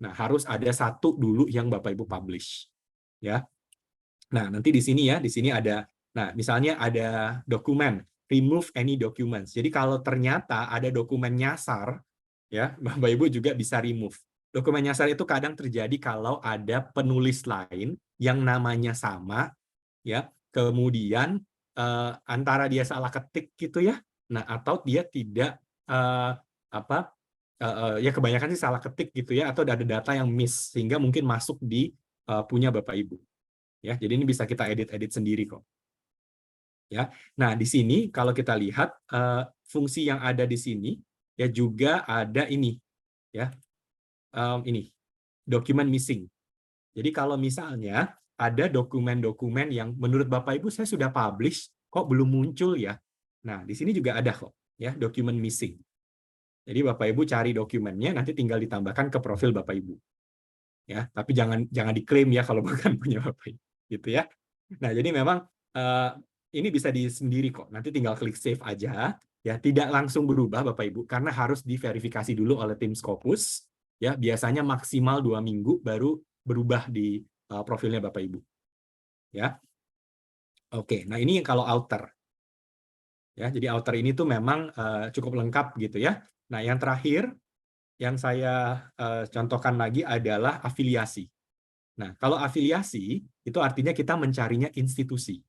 Nah, harus ada 1 dulu yang Bapak Ibu publish. Ya. Nah, nanti di sini ya, di sini ada, nah, misalnya ada dokumen remove any documents. Jadi kalau ternyata ada dokumen nyasar, ya Bapak Ibu juga bisa remove. Dokumen nyasar itu kadang terjadi kalau ada penulis lain yang namanya sama, ya, kemudian antara dia salah ketik gitu ya, nah atau dia tidak ya kebanyakan sih salah ketik gitu ya, atau ada data yang miss sehingga mungkin masuk di punya Bapak Ibu. Ya, jadi ini bisa kita edit sendiri kok. Ya, nah di sini kalau kita lihat fungsi yang ada di sini ya juga ada ini, ya, ini dokumen missing. Jadi kalau misalnya ada dokumen-dokumen yang menurut Bapak Ibu saya sudah publish kok belum muncul ya. Nah di sini juga ada kok ya dokumen missing. Jadi Bapak Ibu cari dokumennya nanti tinggal ditambahkan ke profil Bapak Ibu. Ya, tapi jangan diklaim ya kalau bukan punya Bapak Ibu, gitu ya. Nah jadi memang ini bisa di sendiri kok. Nanti tinggal klik save aja, ya tidak langsung berubah Bapak Ibu karena harus diverifikasi dulu oleh tim Scopus. Ya biasanya maksimal 2 minggu baru berubah di profilnya Bapak Ibu. Ya, oke. Nah ini kalau outer. Ya, jadi outer ini tuh memang cukup lengkap gitu ya. Nah yang terakhir yang saya contohkan lagi adalah afiliasi. Nah kalau afiliasi itu artinya kita mencarinya institusi.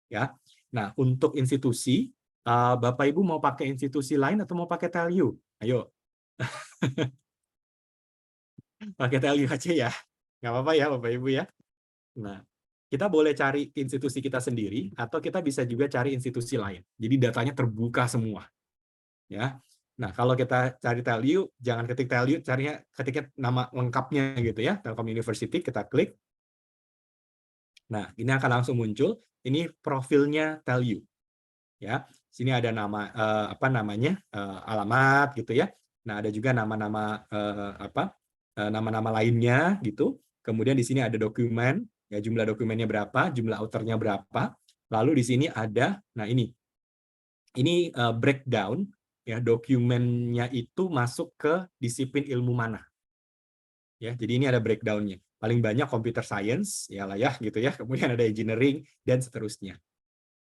Ya, nah untuk institusi, Bapak Ibu mau pakai institusi lain atau mau pakai Telyu? Ayo, pakai Telyu aja ya, nggak apa-apa ya Bapak Ibu ya. Nah, kita boleh cari institusi kita sendiri atau kita bisa juga cari institusi lain. Jadi datanya terbuka semua, ya. Nah kalau kita cari Telyu, jangan ketik Telyu, carinya ketiknya nama lengkapnya gitu ya, Telkom University, kita klik. Nah ini akan langsung muncul. Ini profilnya Telyu. Ya, sini ada nama alamat gitu ya. Nah, ada juga nama-nama nama-nama lainnya gitu. Kemudian di sini ada dokumen, ya jumlah dokumennya berapa, jumlah author-nya berapa. Lalu di sini ada ini breakdown ya dokumennya itu masuk ke disiplin ilmu mana. Ya, jadi ini ada breakdown-nya. Paling banyak computer science, ya lah ya gitu ya. Kemudian ada engineering dan seterusnya.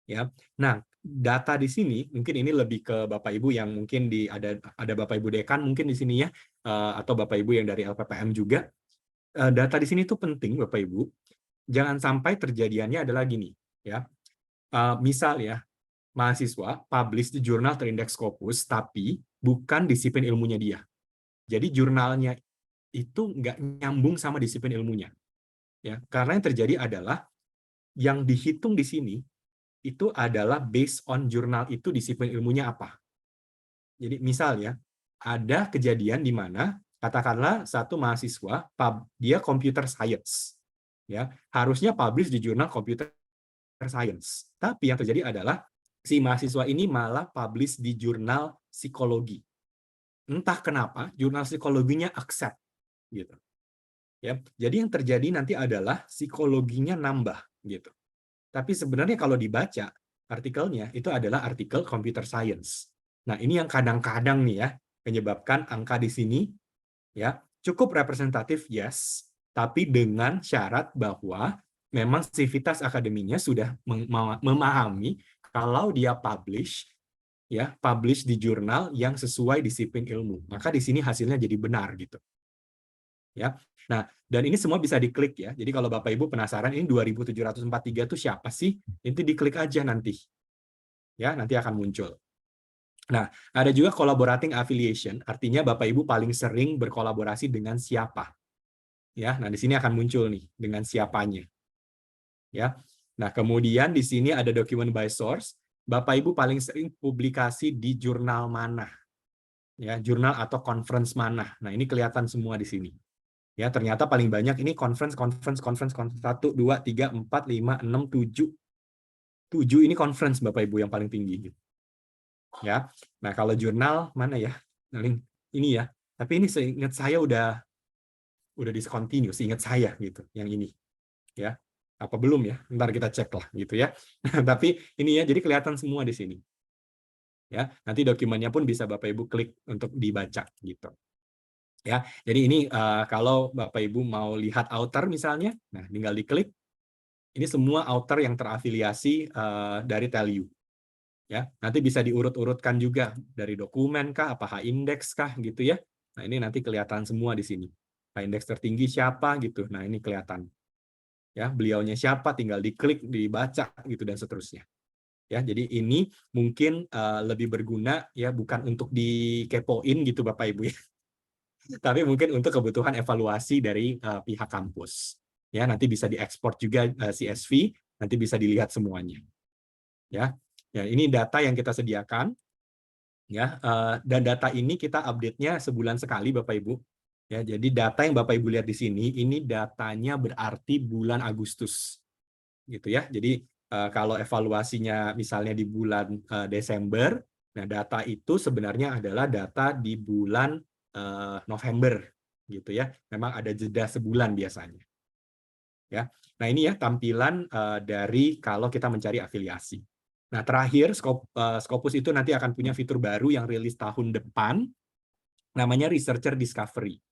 Ya. Nah, data di sini mungkin ini lebih ke Bapak Ibu yang mungkin ada Bapak Ibu dekan mungkin di sini ya, atau Bapak Ibu yang dari LPPM juga. Data di sini tuh penting Bapak Ibu. Jangan sampai terjadiannya adalah gini, ya. Misal ya, mahasiswa publish di jurnal terindeks Scopus tapi bukan disiplin ilmunya dia. Jadi jurnalnya itu nggak nyambung sama disiplin ilmunya. Ya, karena yang terjadi adalah yang dihitung di sini itu adalah based on jurnal itu disiplin ilmunya apa. Jadi misal ya, ada kejadian di mana katakanlah satu mahasiswa dia computer science, ya harusnya publish di jurnal computer science. Tapi yang terjadi adalah si mahasiswa ini malah publish di jurnal psikologi. Entah kenapa jurnal psikologinya accept, gitu. Ya, jadi yang terjadi nanti adalah psikologinya nambah, gitu. Tapi sebenarnya kalau dibaca artikelnya itu adalah artikel computer science. Nah, ini yang kadang-kadang nih ya menyebabkan angka di sini ya cukup representatif yes, tapi dengan syarat bahwa memang sivitas akademinya sudah memahami kalau dia publish di jurnal yang sesuai disiplin ilmu. Maka di sini hasilnya jadi benar gitu. Ya. Nah, dan ini semua bisa diklik ya. Jadi kalau Bapak Ibu penasaran ini 2743 itu siapa sih? Itu diklik aja nanti. Ya, nanti akan muncul. Nah, ada juga collaborating affiliation, artinya Bapak Ibu paling sering berkolaborasi dengan siapa. Ya, nah di sini akan muncul nih dengan siapanya. Ya. Nah, kemudian di sini ada document by source. Bapak Ibu paling sering publikasi di jurnal mana? Ya, jurnal atau conference mana? Nah, ini kelihatan semua di sini. Ya, ternyata paling banyak ini conference 1, 2, 3, 4, 5, 6, 7. 7 ini conference Bapak Ibu yang paling tinggi. Ya, nah kalau jurnal mana ya? Ini ya. Tapi ini seingat saya udah discontinue, seingat saya gitu, yang ini. Ya, apa belum ya? Ntar kita cek lah gitu ya. Tapi ini ya, jadi kelihatan semua di sini. Ya, nanti dokumennya pun bisa Bapak Ibu klik untuk dibaca gitu. Ya, jadi ini kalau Bapak Ibu mau lihat author misalnya, nah tinggal diklik. Ini semua author yang terafiliasi dari Telyu. Ya, nanti bisa diurut-urutkan juga dari dokumen kah, apa H-index kah gitu ya. Nah, ini nanti kelihatan semua di sini. H-index tertinggi siapa gitu. Nah, ini kelihatan. Ya, beliaunya siapa, tinggal diklik, dibaca gitu dan seterusnya. Ya, jadi ini mungkin lebih berguna ya, bukan untuk dikepoin gitu Bapak Ibu ya. Tapi mungkin untuk kebutuhan evaluasi dari pihak kampus. Ya, nanti bisa diekspor juga CSV, nanti bisa dilihat semuanya. Ya. Ya, ini data yang kita sediakan. Ya, dan data ini kita update-nya sebulan sekali Bapak Ibu. Ya, jadi data yang Bapak Ibu lihat di sini, ini datanya berarti bulan Agustus. Gitu ya. Jadi kalau evaluasinya misalnya di bulan Desember, nah data itu sebenarnya adalah data di bulan November gitu ya. Memang ada jeda sebulan biasanya. Ya. Nah, ini ya tampilan dari kalau kita mencari afiliasi. Nah, terakhir Scopus itu nanti akan punya fitur baru yang rilis tahun depan, namanya Researcher Discovery.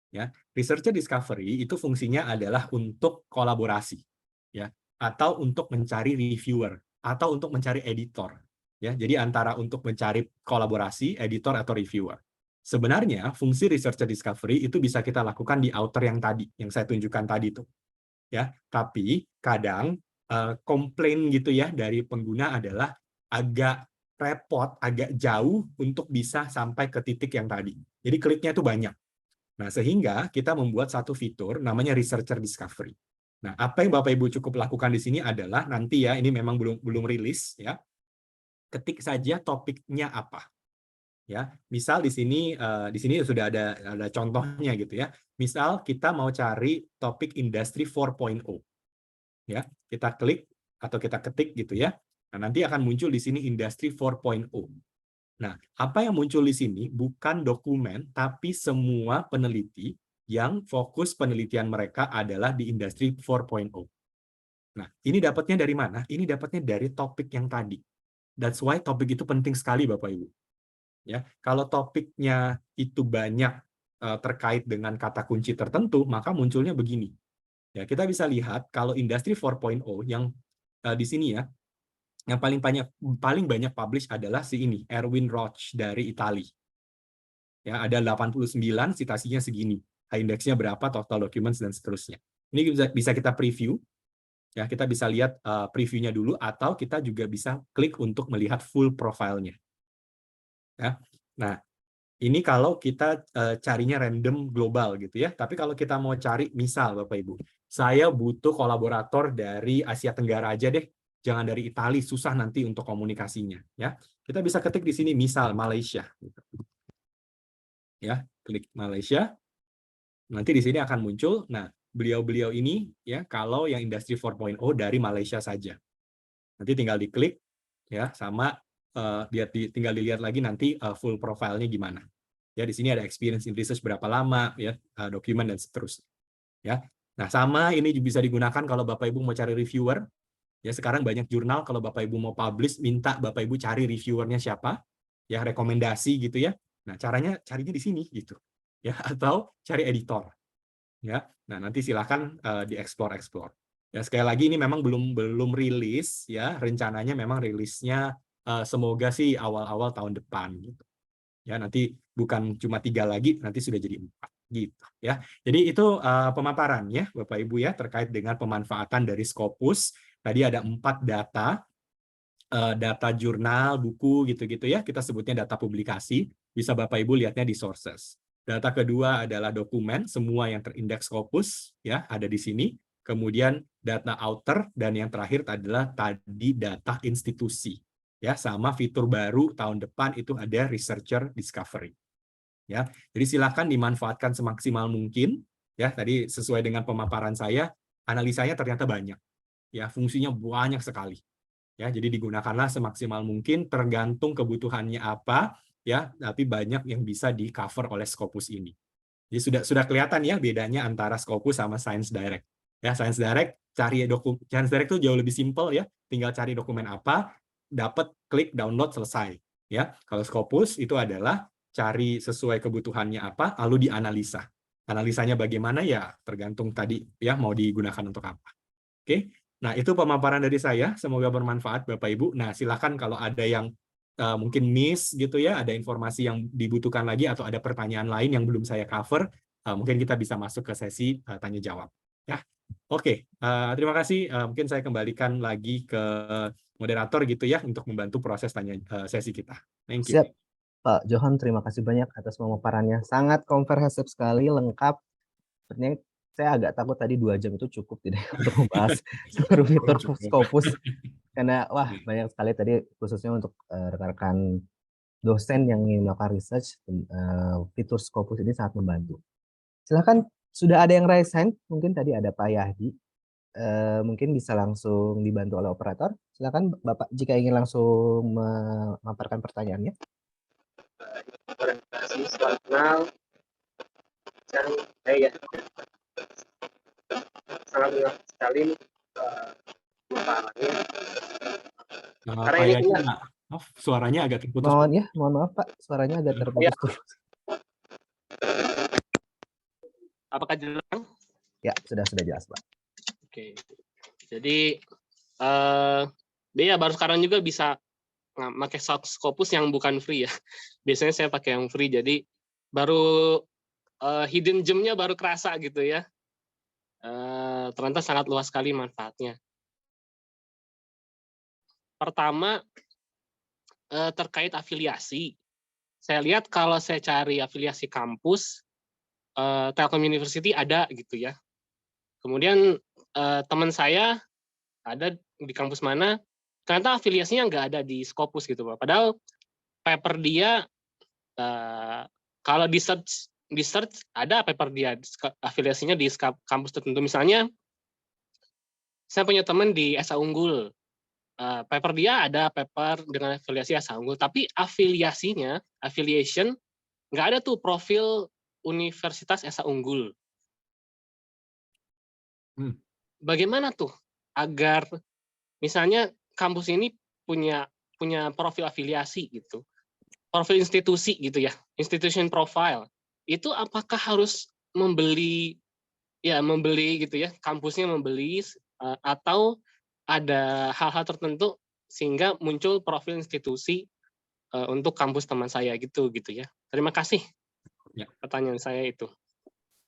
Ya, Researcher Discovery itu fungsinya adalah untuk kolaborasi, ya, atau untuk mencari reviewer, atau untuk mencari editor. Ya, jadi antara untuk mencari kolaborasi, editor atau reviewer. Sebenarnya fungsi Researcher Discovery itu bisa kita lakukan di outer yang tadi, yang saya tunjukkan tadi tuh. Ya, tapi kadang komplain gitu ya dari pengguna adalah agak repot, agak jauh untuk bisa sampai ke titik yang tadi. Jadi kliknya itu banyak. Nah, sehingga kita membuat satu fitur namanya Researcher Discovery. Nah, apa yang Bapak Ibu cukup lakukan di sini adalah nanti ya, ini memang belum rilis ya. Ketik saja topiknya apa. Ya, misal di sini sudah ada contohnya gitu ya. Misal kita mau cari topik industri 4.0. Ya, kita klik atau kita ketik gitu ya. Nah, nanti akan muncul di sini industri 4.0. Nah, apa yang muncul di sini bukan dokumen, tapi semua peneliti yang fokus penelitian mereka adalah di industri 4.0. Nah, ini dapatnya dari mana? Ini dapatnya dari topik yang tadi. That's why topik itu penting sekali, Bapak Ibu. Ya, kalau topiknya itu banyak terkait dengan kata kunci tertentu, maka munculnya begini. Ya, kita bisa lihat kalau industri 4.0 yang di sini ya, yang paling banyak publish adalah si ini, Erwin Roche dari Italia. Ya, ada 89, citasinya segini. Indeksnya berapa, total documents, dan seterusnya. Ini bisa kita preview. Ya, kita bisa lihat previewnya dulu, atau kita juga bisa klik untuk melihat full profile-nya. Ya. Nah, ini kalau kita carinya random global gitu ya. Tapi kalau kita mau cari, misal Bapak Ibu, saya butuh kolaborator dari Asia Tenggara aja deh. Jangan dari Italia, susah nanti untuk komunikasinya. Ya, kita bisa ketik di sini, misal Malaysia. Ya, klik Malaysia. Nanti di sini akan muncul. Nah, beliau-beliau ini ya, kalau yang industri 4.0 dari Malaysia saja. Nanti tinggal diklik, ya, sama tinggal dilihat lagi nanti full profile-nya gimana. Ya, di sini ada experience in research berapa lama, ya, dokumen dan seterusnya. Ya, nah sama ini bisa digunakan kalau Bapak Ibu mau cari reviewer. Ya, sekarang banyak jurnal kalau Bapak Ibu mau publish, minta Bapak Ibu cari reviewernya siapa, ya, rekomendasi gitu ya. Nah, carinya di sini gitu, ya, atau cari editor. Ya, nah nanti silakan dieksplor. Ya, sekali lagi ini memang belum rilis ya, rencananya memang rilisnya semoga sih awal-awal tahun depan gitu. Ya, nanti bukan cuma 3 lagi, nanti sudah jadi 4 gitu ya. Jadi itu pemaparan ya Bapak Ibu ya terkait dengan pemanfaatan dari Scopus. Tadi ada 4 data, data jurnal, buku gitu-gitu ya. Kita sebutnya data publikasi. Bisa Bapak Ibu lihatnya di sources. Data kedua adalah dokumen, semua yang terindeks Scopus ya ada di sini. Kemudian data outer, dan yang terakhir adalah tadi data institusi. Ya, sama fitur baru tahun depan itu ada Researcher Discovery. Ya, jadi silakan dimanfaatkan semaksimal mungkin. Ya, tadi sesuai dengan pemaparan saya, analisanya ternyata banyak. Ya, fungsinya banyak sekali. Ya, jadi digunakanlah semaksimal mungkin, tergantung kebutuhannya apa. Ya, tapi banyak yang bisa di cover oleh Scopus ini. Jadi sudah kelihatan ya bedanya antara Scopus sama Science Direct. Ya, Science Direct Science Direct itu jauh lebih simpel ya, tinggal cari dokumen apa, dapat, klik, download, selesai. Ya, kalau Scopus itu adalah cari sesuai kebutuhannya apa, lalu dianalisa. Analisanya bagaimana ya tergantung tadi ya mau digunakan untuk apa. Oke, Nah, itu pemaparan dari saya. Semoga bermanfaat, Bapak Ibu. Nah, silakan kalau ada yang mungkin miss gitu ya, ada informasi yang dibutuhkan lagi atau ada pertanyaan lain yang belum saya cover, mungkin kita bisa masuk ke sesi tanya jawab. Ya, oke. Terima kasih. Mungkin saya kembalikan lagi ke moderator gitu ya untuk membantu proses sesi kita. Thank you. Siap, Pak Johan, terima kasih banyak atas pemaparannya. Sangat komprehensif sekali, lengkap. Sebenarnya saya agak takut tadi 2 jam itu cukup tidak ya, untuk membahas seluruh fitur Scopus. Karena wah banyak sekali tadi khususnya untuk rekan-rekan dosen yang ingin melakukan research, fitur Scopus ini sangat membantu. Silakan, sudah ada yang raise hand, mungkin tadi ada Pak Yahdi. Mungkin bisa langsung dibantu oleh operator. Silakan Bapak jika ingin langsung memaparkan pertanyaannya. Terima kasih, selamat kenal. Saya sangat mengerti sekali pemaparannya. Karena Pak ini Yadi, maaf, suaranya agak terputus. Mohon maaf Pak, suaranya agak terputus. Apakah jelas? Ya, sudah jelas Pak. Oke. Jadi dia baru sekarang juga bisa pakai Scopus yang bukan free ya. Biasanya saya pakai yang free, jadi baru hidden gem-nya baru kerasa gitu ya. Ternyata sangat luas sekali manfaatnya. Pertama, terkait afiliasi. Saya lihat kalau saya cari afiliasi kampus, Telkom University ada gitu ya. Kemudian teman saya ada di kampus mana, ternyata afiliasinya nggak ada di Scopus gitu Pak. Padahal paper dia, kalau di search ada paper dia, afiliasinya di kampus tertentu. Misalnya, saya punya teman di SA Unggul, paper dia ada paper dengan afiliasi SA Unggul, tapi affiliation, nggak ada tuh profil Universitas SA Unggul. Bagaimana tuh agar misalnya kampus ini punya profil afiliasi gitu, profil institusi gitu ya, institution profile, itu apakah harus membeli gitu ya, kampusnya membeli atau ada hal-hal tertentu sehingga muncul profil institusi untuk kampus teman saya gitu ya. Terima kasih. Ya. Pertanyaan saya itu.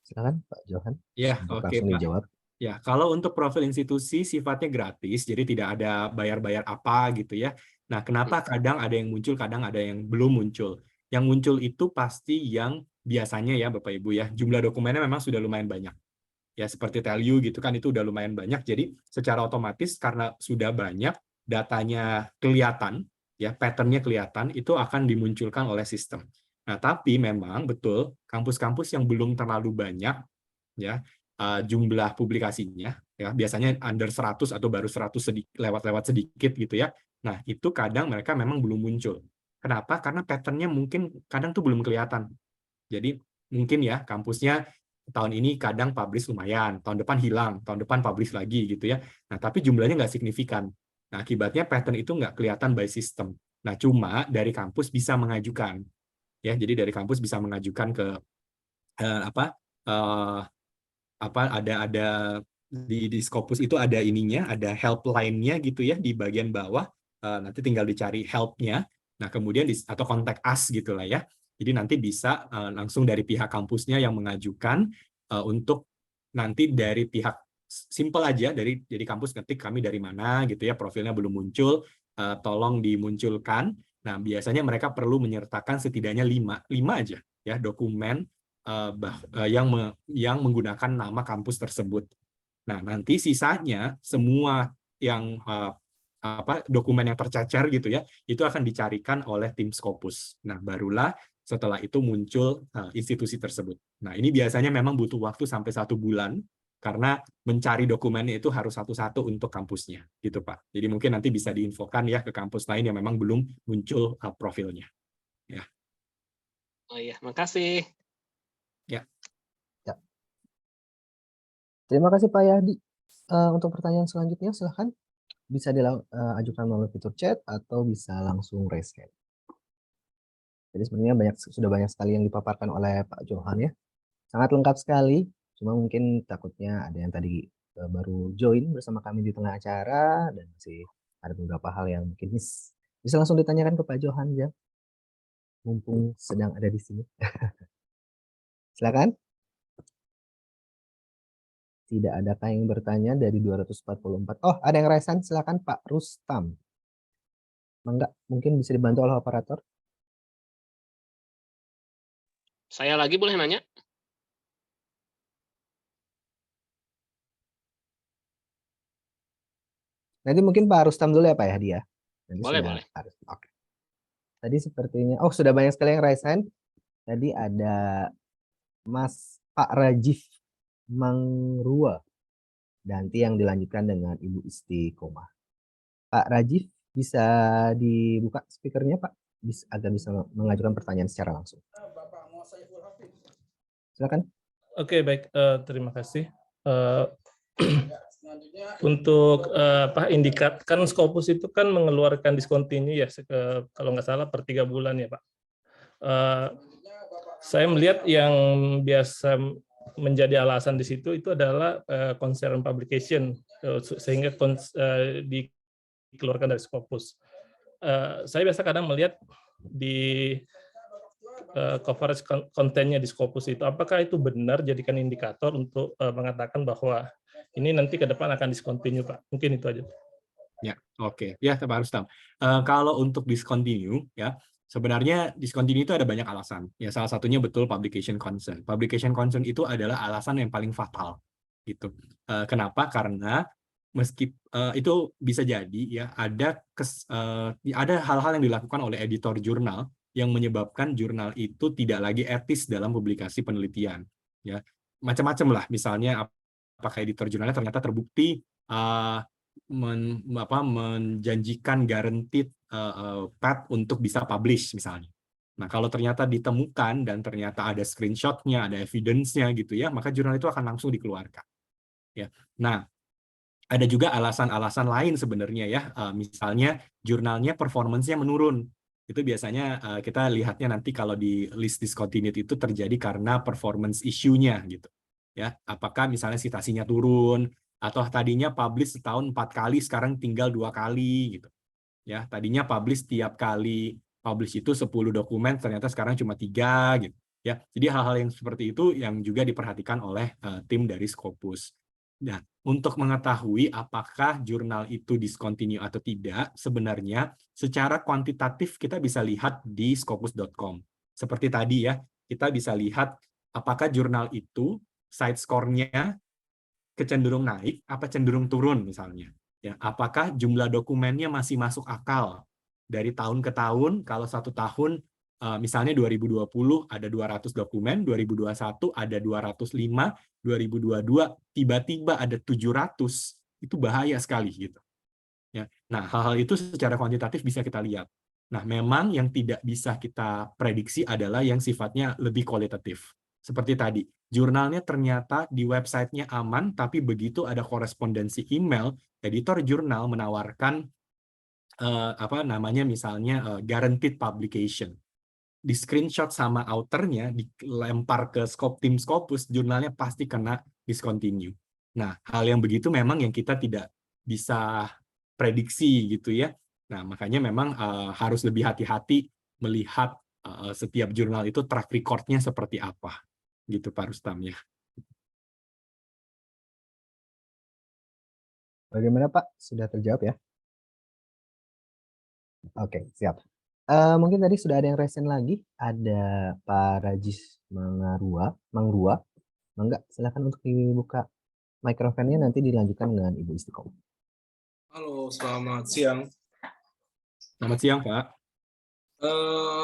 Silakan Pak Johan. Ya, oke langsung Pak. dijawab. Ya, kalau untuk profil institusi sifatnya gratis, jadi tidak ada bayar-bayar apa gitu ya. Nah, kenapa kadang ada yang muncul, kadang ada yang belum muncul. Yang muncul itu pasti yang biasanya ya Bapak Ibu ya, jumlah dokumennya memang sudah lumayan banyak. Ya, seperti tell you gitu kan, itu udah lumayan banyak. Jadi, secara otomatis karena sudah banyak, datanya kelihatan, ya pattern-nya kelihatan, itu akan dimunculkan oleh sistem. Nah, tapi memang betul, kampus-kampus yang belum terlalu banyak, ya, jumlah publikasinya ya biasanya under 100 atau baru 100 lewat sedikit gitu ya. Nah, itu kadang mereka memang belum muncul. Kenapa? Karena pattern-nya mungkin kadang tuh belum kelihatan. Jadi mungkin ya kampusnya tahun ini kadang publish lumayan, tahun depan hilang, tahun depan publish lagi gitu ya. Nah, tapi jumlahnya nggak signifikan. Nah, akibatnya pattern itu nggak kelihatan by system. Nah, cuma dari kampus bisa mengajukan ya. Jadi dari kampus bisa mengajukan ke ada di Scopus itu ada ininya, ada helpline-nya gitu ya di bagian bawah. Nanti tinggal dicari help-nya. Nah, kemudian atau contact us gitulah ya. Jadi nanti bisa langsung dari pihak kampusnya yang mengajukan untuk nanti dari pihak simple aja dari kampus ngetik kami dari mana gitu ya, profilnya belum muncul, tolong dimunculkan. Nah, biasanya mereka perlu menyertakan setidaknya 5 aja ya dokumen yang menggunakan nama kampus tersebut. Nah, nanti sisanya semua yang dokumen yang tercecer gitu ya, itu akan dicarikan oleh tim Scopus. Nah, barulah setelah itu muncul institusi tersebut. Nah, ini biasanya memang butuh waktu sampai 1 bulan karena mencari dokumennya itu harus satu-satu untuk kampusnya, gitu Pak. Jadi mungkin nanti bisa diinfokan ya ke kampus lain yang memang belum muncul profilnya. Ya. Oh iya, makasih. Ya. Terima kasih Pak Yadi. Untuk pertanyaan selanjutnya silahkan bisa diajukan melalui fitur chat atau bisa langsung raise hand. Jadi sebenarnya sudah banyak sekali yang dipaparkan oleh Pak Johan ya. Sangat lengkap sekali. Cuma mungkin takutnya ada yang tadi baru join bersama kami di tengah acara dan masih ada beberapa hal yang mungkin miss. Bisa langsung ditanyakan ke Pak Johan ya, mumpung sedang ada di sini. Silakan. Tidak adakah yang bertanya dari 244? Oh, ada yang raise hand. Silakan Pak Rustam. Enggak, mungkin bisa dibantu oleh operator. Saya lagi boleh nanya? Nanti mungkin Pak Rustam dulu ya Pak ya dia. Nanti Boleh, sudah boleh. Oke. Tadi sepertinya, oh sudah banyak sekali yang raise hand. Tadi ada Mas Pak Rajif Mangrua. Nanti yang dilanjutkan dengan Ibu Istiqomah. Pak Rajif, bisa dibuka speakernya Pak? Agar bisa mengajukan pertanyaan secara langsung. Silakan. Oke, baik. Terima kasih. Untuk indikat, kan Scopus itu kan mengeluarkan discontinue ya, kalau nggak salah per 3 bulan ya Pak. Saya melihat yang biasa menjadi alasan di situ itu adalah concern publication, sehingga dikeluarkan dari Scopus. Saya biasa kadang melihat di coverage kontennya di Scopus itu, apakah itu benar jadikan indikator untuk mengatakan bahwa ini nanti ke depan akan discontinue, Pak? Mungkin itu aja. Ya, oke. Ya, Pak Rustam. Kalau untuk discontinue, ya, sebenarnya discontinue itu ada banyak alasan. Ya, salah satunya betul publication concern. Publication concern itu adalah alasan yang paling fatal. Gitu. Kenapa? Karena meski itu bisa jadi ya ada hal-hal yang dilakukan oleh editor jurnal yang menyebabkan jurnal itu tidak lagi etis dalam publikasi penelitian. Ya, macam-macam lah. Misalnya apakah editor jurnalnya ternyata terbukti menjanjikan guaranteed path untuk bisa publish misalnya. Nah, kalau ternyata ditemukan dan ternyata ada screenshot-nya, ada evidence-nya gitu ya, maka jurnal itu akan langsung dikeluarkan. Ya. Nah, ada juga alasan-alasan lain sebenarnya ya, misalnya jurnalnya performance-nya menurun. Itu biasanya kita lihatnya nanti kalau di list discontinued itu terjadi karena performance issue-nya gitu. Ya, apakah misalnya citasinya turun atau tadinya publish setahun 4 kali sekarang tinggal 2 kali gitu. Ya, tadinya publish tiap kali publish itu 10 dokumen ternyata sekarang cuma 3 gitu. Ya, jadi hal-hal yang seperti itu yang juga diperhatikan oleh tim dari Scopus. Nah, untuk mengetahui apakah jurnal itu discontinue atau tidak, sebenarnya secara kuantitatif kita bisa lihat di scopus.com. Seperti tadi ya, kita bisa lihat apakah jurnal itu site score-nya kecenderung naik, apa cenderung turun misalnya. Ya, apakah jumlah dokumennya masih masuk akal dari tahun ke tahun? Kalau 1 tahun, misalnya 2020 ada 200 dokumen, 2021 ada 205, 2022 tiba-tiba ada 700, itu bahaya sekali gitu. Ya. Nah, hal-hal itu secara kuantitatif bisa kita lihat. Nah, memang yang tidak bisa kita prediksi adalah yang sifatnya lebih kualitatif. Seperti tadi, jurnalnya ternyata di websitenya aman, tapi begitu ada korespondensi email, editor jurnal menawarkan misalnya guaranteed publication. Di screenshot sama authornya dilempar ke tim Scopus, jurnalnya pasti kena discontinue. Nah, hal yang begitu memang yang kita tidak bisa prediksi gitu ya. Nah, makanya memang harus lebih hati-hati melihat setiap jurnal itu track record-nya seperti apa. Gitu Pak Rustam ya. Bagaimana Pak? Sudah terjawab ya? Oke, siap. Mungkin tadi sudah ada yang resen lagi. Ada Pak Rajis Mangrua. Enggak, silakan untuk dibuka mikrofonnya, nanti dilanjutkan dengan Ibu Istiqomah. Halo, selamat siang. Selamat siang, Pak.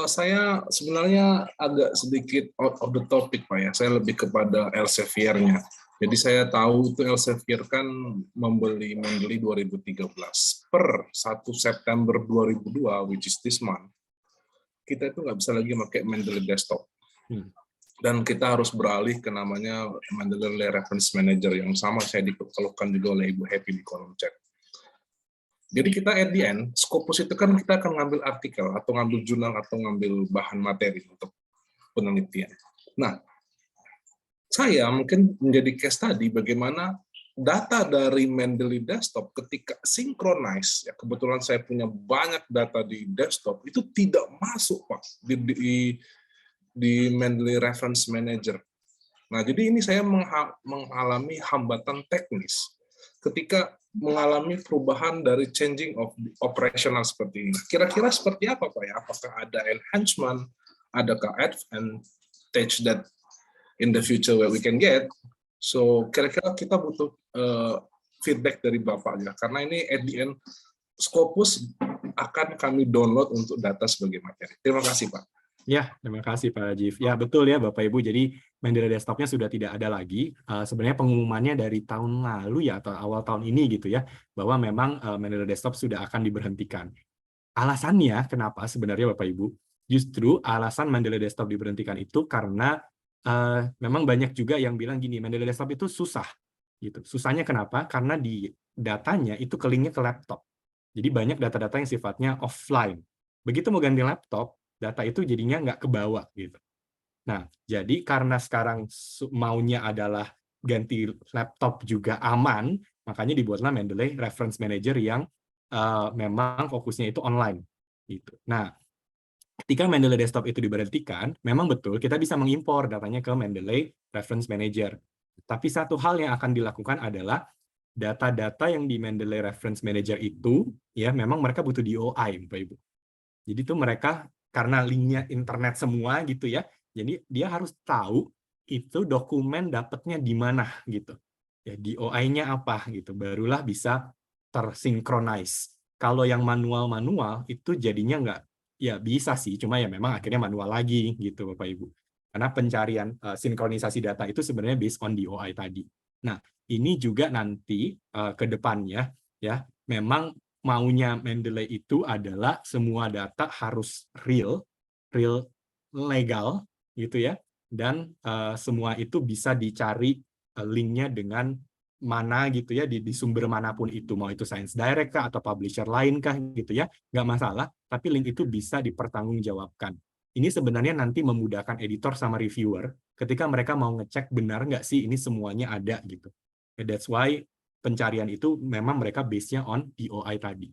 Saya sebenarnya agak sedikit out of the topic, Pak ya. Saya lebih kepada Elsevier-nya. Jadi saya tahu itu Elsevier kan membeli Mendeley 2013. Per 1 September 2002, which is this month, kita itu nggak bisa lagi pakai Mendeley desktop. Dan kita harus beralih ke namanya Mendeley Reference Manager yang sama saya dikeluhkan juga oleh Ibu Happy di kolom chat. Jadi kita at the end, Scopus itu kan kita akan ngambil artikel atau ngambil jurnal atau ngambil bahan materi untuk penelitian. Nah, saya mungkin menjadi case tadi bagaimana data dari Mendeley Desktop ketika synchronize, ya kebetulan saya punya banyak data di desktop, itu tidak masuk Pak di Mendeley Reference Manager. Nah, jadi ini saya mengalami hambatan teknis ketika mengalami perubahan dari changing of operational seperti ini. Kira-kira seperti apa Pak ya? Apakah ada enhancement, adakah advantage that in the future where we can get? So kira-kira kita butuh feedback dari Bapak ya, karena ini at the end Scopus akan kami download untuk data sebagai materi. Terima kasih Pak. Ya, terima kasih Pak Rajif. Ya, betul ya Bapak Ibu. Jadi Mendeley Desktop-nya sudah tidak ada lagi. Sebenarnya pengumumannya dari tahun lalu ya, atau awal tahun ini gitu ya, bahwa memang Mendeley Desktop sudah akan diberhentikan. Alasannya kenapa sebenarnya Bapak Ibu? Justru alasan Mendeley Desktop diberhentikan itu karena memang banyak juga yang bilang gini, Mendeley Desktop itu susah. Gitu. Susahnya kenapa? Karena di datanya itu ke-link-nya ke laptop. Jadi banyak data-data yang sifatnya offline. Begitu mau ganti laptop, data itu jadinya nggak kebawa gitu. Nah, jadi karena sekarang maunya adalah ganti laptop juga aman, makanya dibuatlah Mendeley Reference Manager yang memang fokusnya itu online gitu. Nah, ketika Mendeley Desktop itu diberhentikan, memang betul kita bisa mengimpor datanya ke Mendeley Reference Manager. Tapi satu hal yang akan dilakukan adalah data-data yang di Mendeley Reference Manager itu, ya memang mereka butuh DOI, Bapak Ibu. Jadi itu mereka karena linknya internet semua gitu ya, jadi dia harus tahu itu dokumen dapatnya di mana gitu. Ya DOI-nya apa gitu, barulah bisa tersinkronize. Kalau yang manual-manual itu jadinya nggak, ya bisa sih, cuma ya memang akhirnya manual lagi gitu Bapak Ibu. Karena pencarian sinkronisasi data itu sebenarnya based on DOI tadi. Nah, ini juga nanti ke depannya ya memang maunya Mendeley itu adalah semua data harus real legal gitu ya, dan semua itu bisa dicari linknya dengan mana gitu ya di sumber manapun itu, mau itu Science Direct kah atau publisher lain kah gitu ya, nggak masalah, tapi link itu bisa dipertanggungjawabkan. Ini sebenarnya nanti memudahkan editor sama reviewer ketika mereka mau ngecek benar nggak sih ini semuanya ada gitu. That's why pencarian itu memang mereka base-nya on DOI tadi.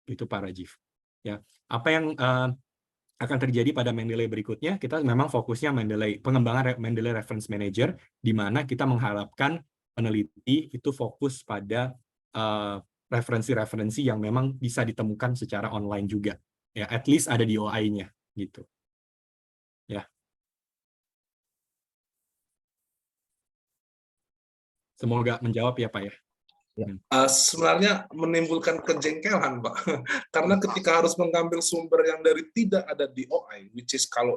Itu Pak Rajif. Ya, apa yang akan terjadi pada Mendeley berikutnya, kita memang fokusnya pengembangan Mendeley Reference Manager, di mana kita mengharapkan peneliti itu fokus pada referensi-referensi yang memang bisa ditemukan secara online juga. Ya, at least ada DOI-nya gitu. Ya. Semoga menjawab ya Pak ya. Sebenarnya menimbulkan kejengkelan Pak, karena ketika harus mengambil sumber yang dari tidak ada DOI, which is kalau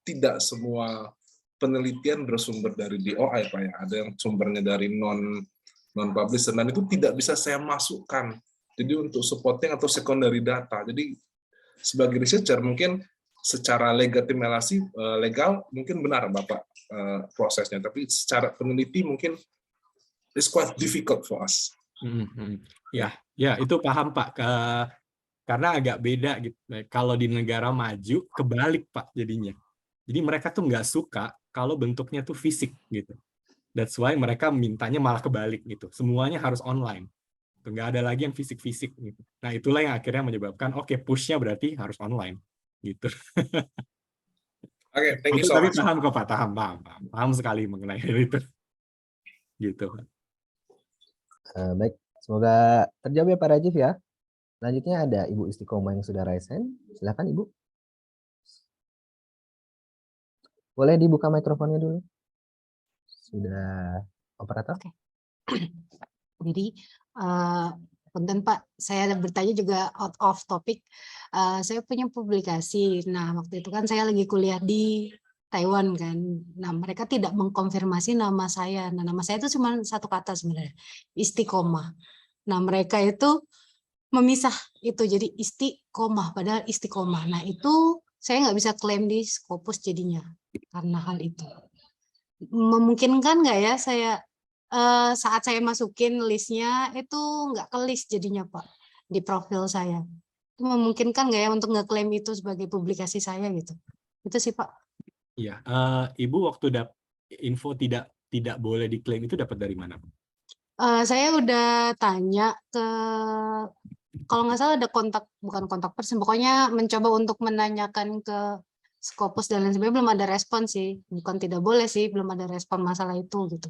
tidak semua penelitian bersumber dari DOI Pak ya, ada yang sumbernya dari non-publisher, dan itu tidak bisa saya masukkan. Jadi untuk supporting atau secondary data, jadi sebagai researcher mungkin secara legal mungkin benar Bapak prosesnya, tapi secara peneliti mungkin it's quite difficult for us. Ya itu paham Pak. Karena agak beda gitu. Kalau di negara maju kebalik Pak jadinya. Jadi mereka tuh nggak suka kalau bentuknya tuh fisik gitu. That's why mereka mintanya malah kebalik gitu. Semuanya harus online. Nggak ada lagi yang fisik-fisik gitu. Nah itulah yang akhirnya menyebabkan push-nya berarti harus online gitu. Oke, thank you so Tapi much. paham kok Pak, paham sekali mengenai itu. Gitu. Baik, semoga terjawab ya Pak Rajif ya. Selanjutnya ada Ibu Istiqomah yang sudah raise hand. Silakan Ibu. Boleh dibuka mikrofonnya dulu. Sudah operator? Oke. Jadi, punten Pak, saya bertanya juga out of topic. Saya punya publikasi. Nah, waktu itu kan saya lagi kuliah di Taiwan kan. Nah, mereka tidak mengkonfirmasi nama saya. Nah, nama saya itu cuma satu kata sebenarnya, istiqomah. Nah, mereka itu memisah itu jadi istiqomah, padahal istiqomah. Nah, itu saya nggak bisa klaim di Scopus jadinya karena hal itu. Memungkinkan nggak ya saya saat saya masukin listnya itu nggak ke list jadinya Pak di profil saya. Itu memungkinkan nggak ya untuk ngeklaim itu sebagai publikasi saya gitu? Itu sih Pak. Iya, Ibu waktu info tidak boleh diklaim itu dapat dari mana? Saya udah tanya ke, kalau nggak salah ada bukan kontak person, pokoknya mencoba untuk menanyakan ke Scopus dan lain sebagainya, belum ada respon sih. Bukan tidak boleh sih, belum ada respon masalah itu gitu.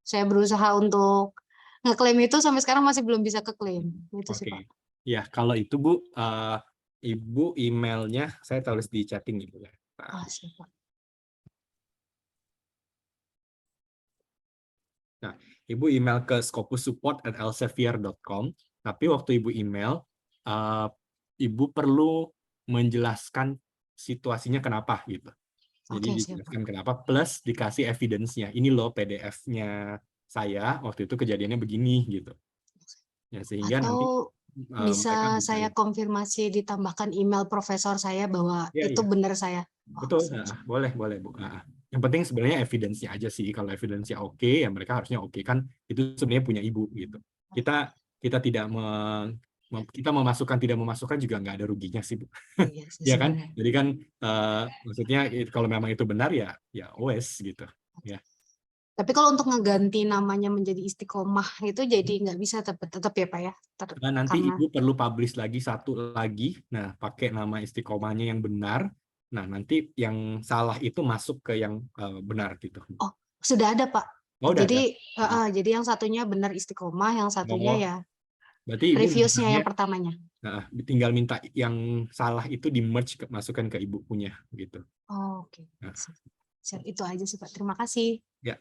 Saya berusaha untuk ngeklaim itu, sampai sekarang masih belum bisa keklaim. Itu sih, Pak. Oke. Ya, kalau itu Bu, Ibu emailnya saya tulis di chatting gitu ya. Oh, siap, Pak. Nah, Ibu email ke scopussupport@elsevier.com, tapi waktu Ibu email, Ibu perlu menjelaskan situasinya kenapa gitu. Jadi Oke, siap, Pak. dijelaskan kenapa, plus dikasih evidence-nya. Ini loh PDF-nya saya, waktu itu kejadiannya begini gitu. Ya, sehingga nanti Atau mereka bisa saya bisa. konfirmasi ditambahkan email profesor saya bahwa Iya, itu iya. benar saya. Oh, Betul, siap, siap. boleh Bu. Yang penting sebenarnya evidence-nya aja sih. Kalau evidence-nya oke, ya mereka harusnya oke kan. Itu sebenarnya punya Ibu gitu. Kita tidak kita memasukkan tidak memasukkan juga nggak ada ruginya sih Bu. Iya sih Ya kan? sebenarnya. Jadi kan maksudnya kalau memang itu benar ya wes gitu. Ya. Tapi kalau untuk ngeganti namanya menjadi Istiqomah itu jadi nggak bisa tetap ya Pak ya? Nah, nanti Karena Ibu perlu publish lagi satu lagi. Nah, pakai nama Istiqomahnya yang benar. Nah, nanti yang salah itu masuk ke yang benar gitu. oh sudah ada Pak. Oh, udah ada. Jadi yang satunya benar Istiqomah, yang satunya Oh, ya berarti Ibu reviewsnya yang mintanya, pertamanya. tinggal minta yang salah itu di merge masukkan ke Ibu punya gitu. Oh, oke. Nah, Siap, itu aja sih Pak. Terima kasih. ya.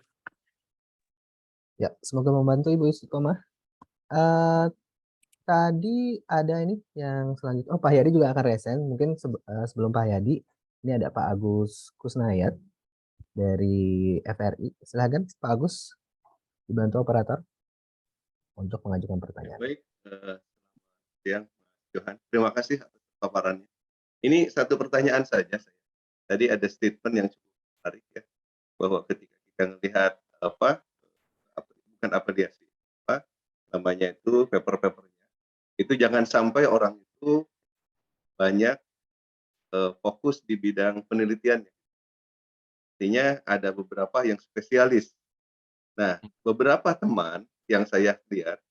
Ya, semoga membantu Ibu Istiqomah. Tadi ada ini yang selanjutnya. Oh, Pak Yadi juga akan resen. Mungkin sebelum Pak Yadi, ini ada Pak Agus Kusnayat dari FRI. Silakan Pak Agus, dibantu operator untuk mengajukan pertanyaan. Baik, siang Mas Johan. Terima kasih atas paparannya. Ini satu pertanyaan saja saya. Tadi ada statement yang cukup menarik ya, bahwa ketika kita melihat bukan afiliasi, namanya itu paper-papernya, itu jangan sampai orang itu banyak fokus di bidang penelitiannya. Artinya ada beberapa yang spesialis. Nah, beberapa teman yang saya lihat,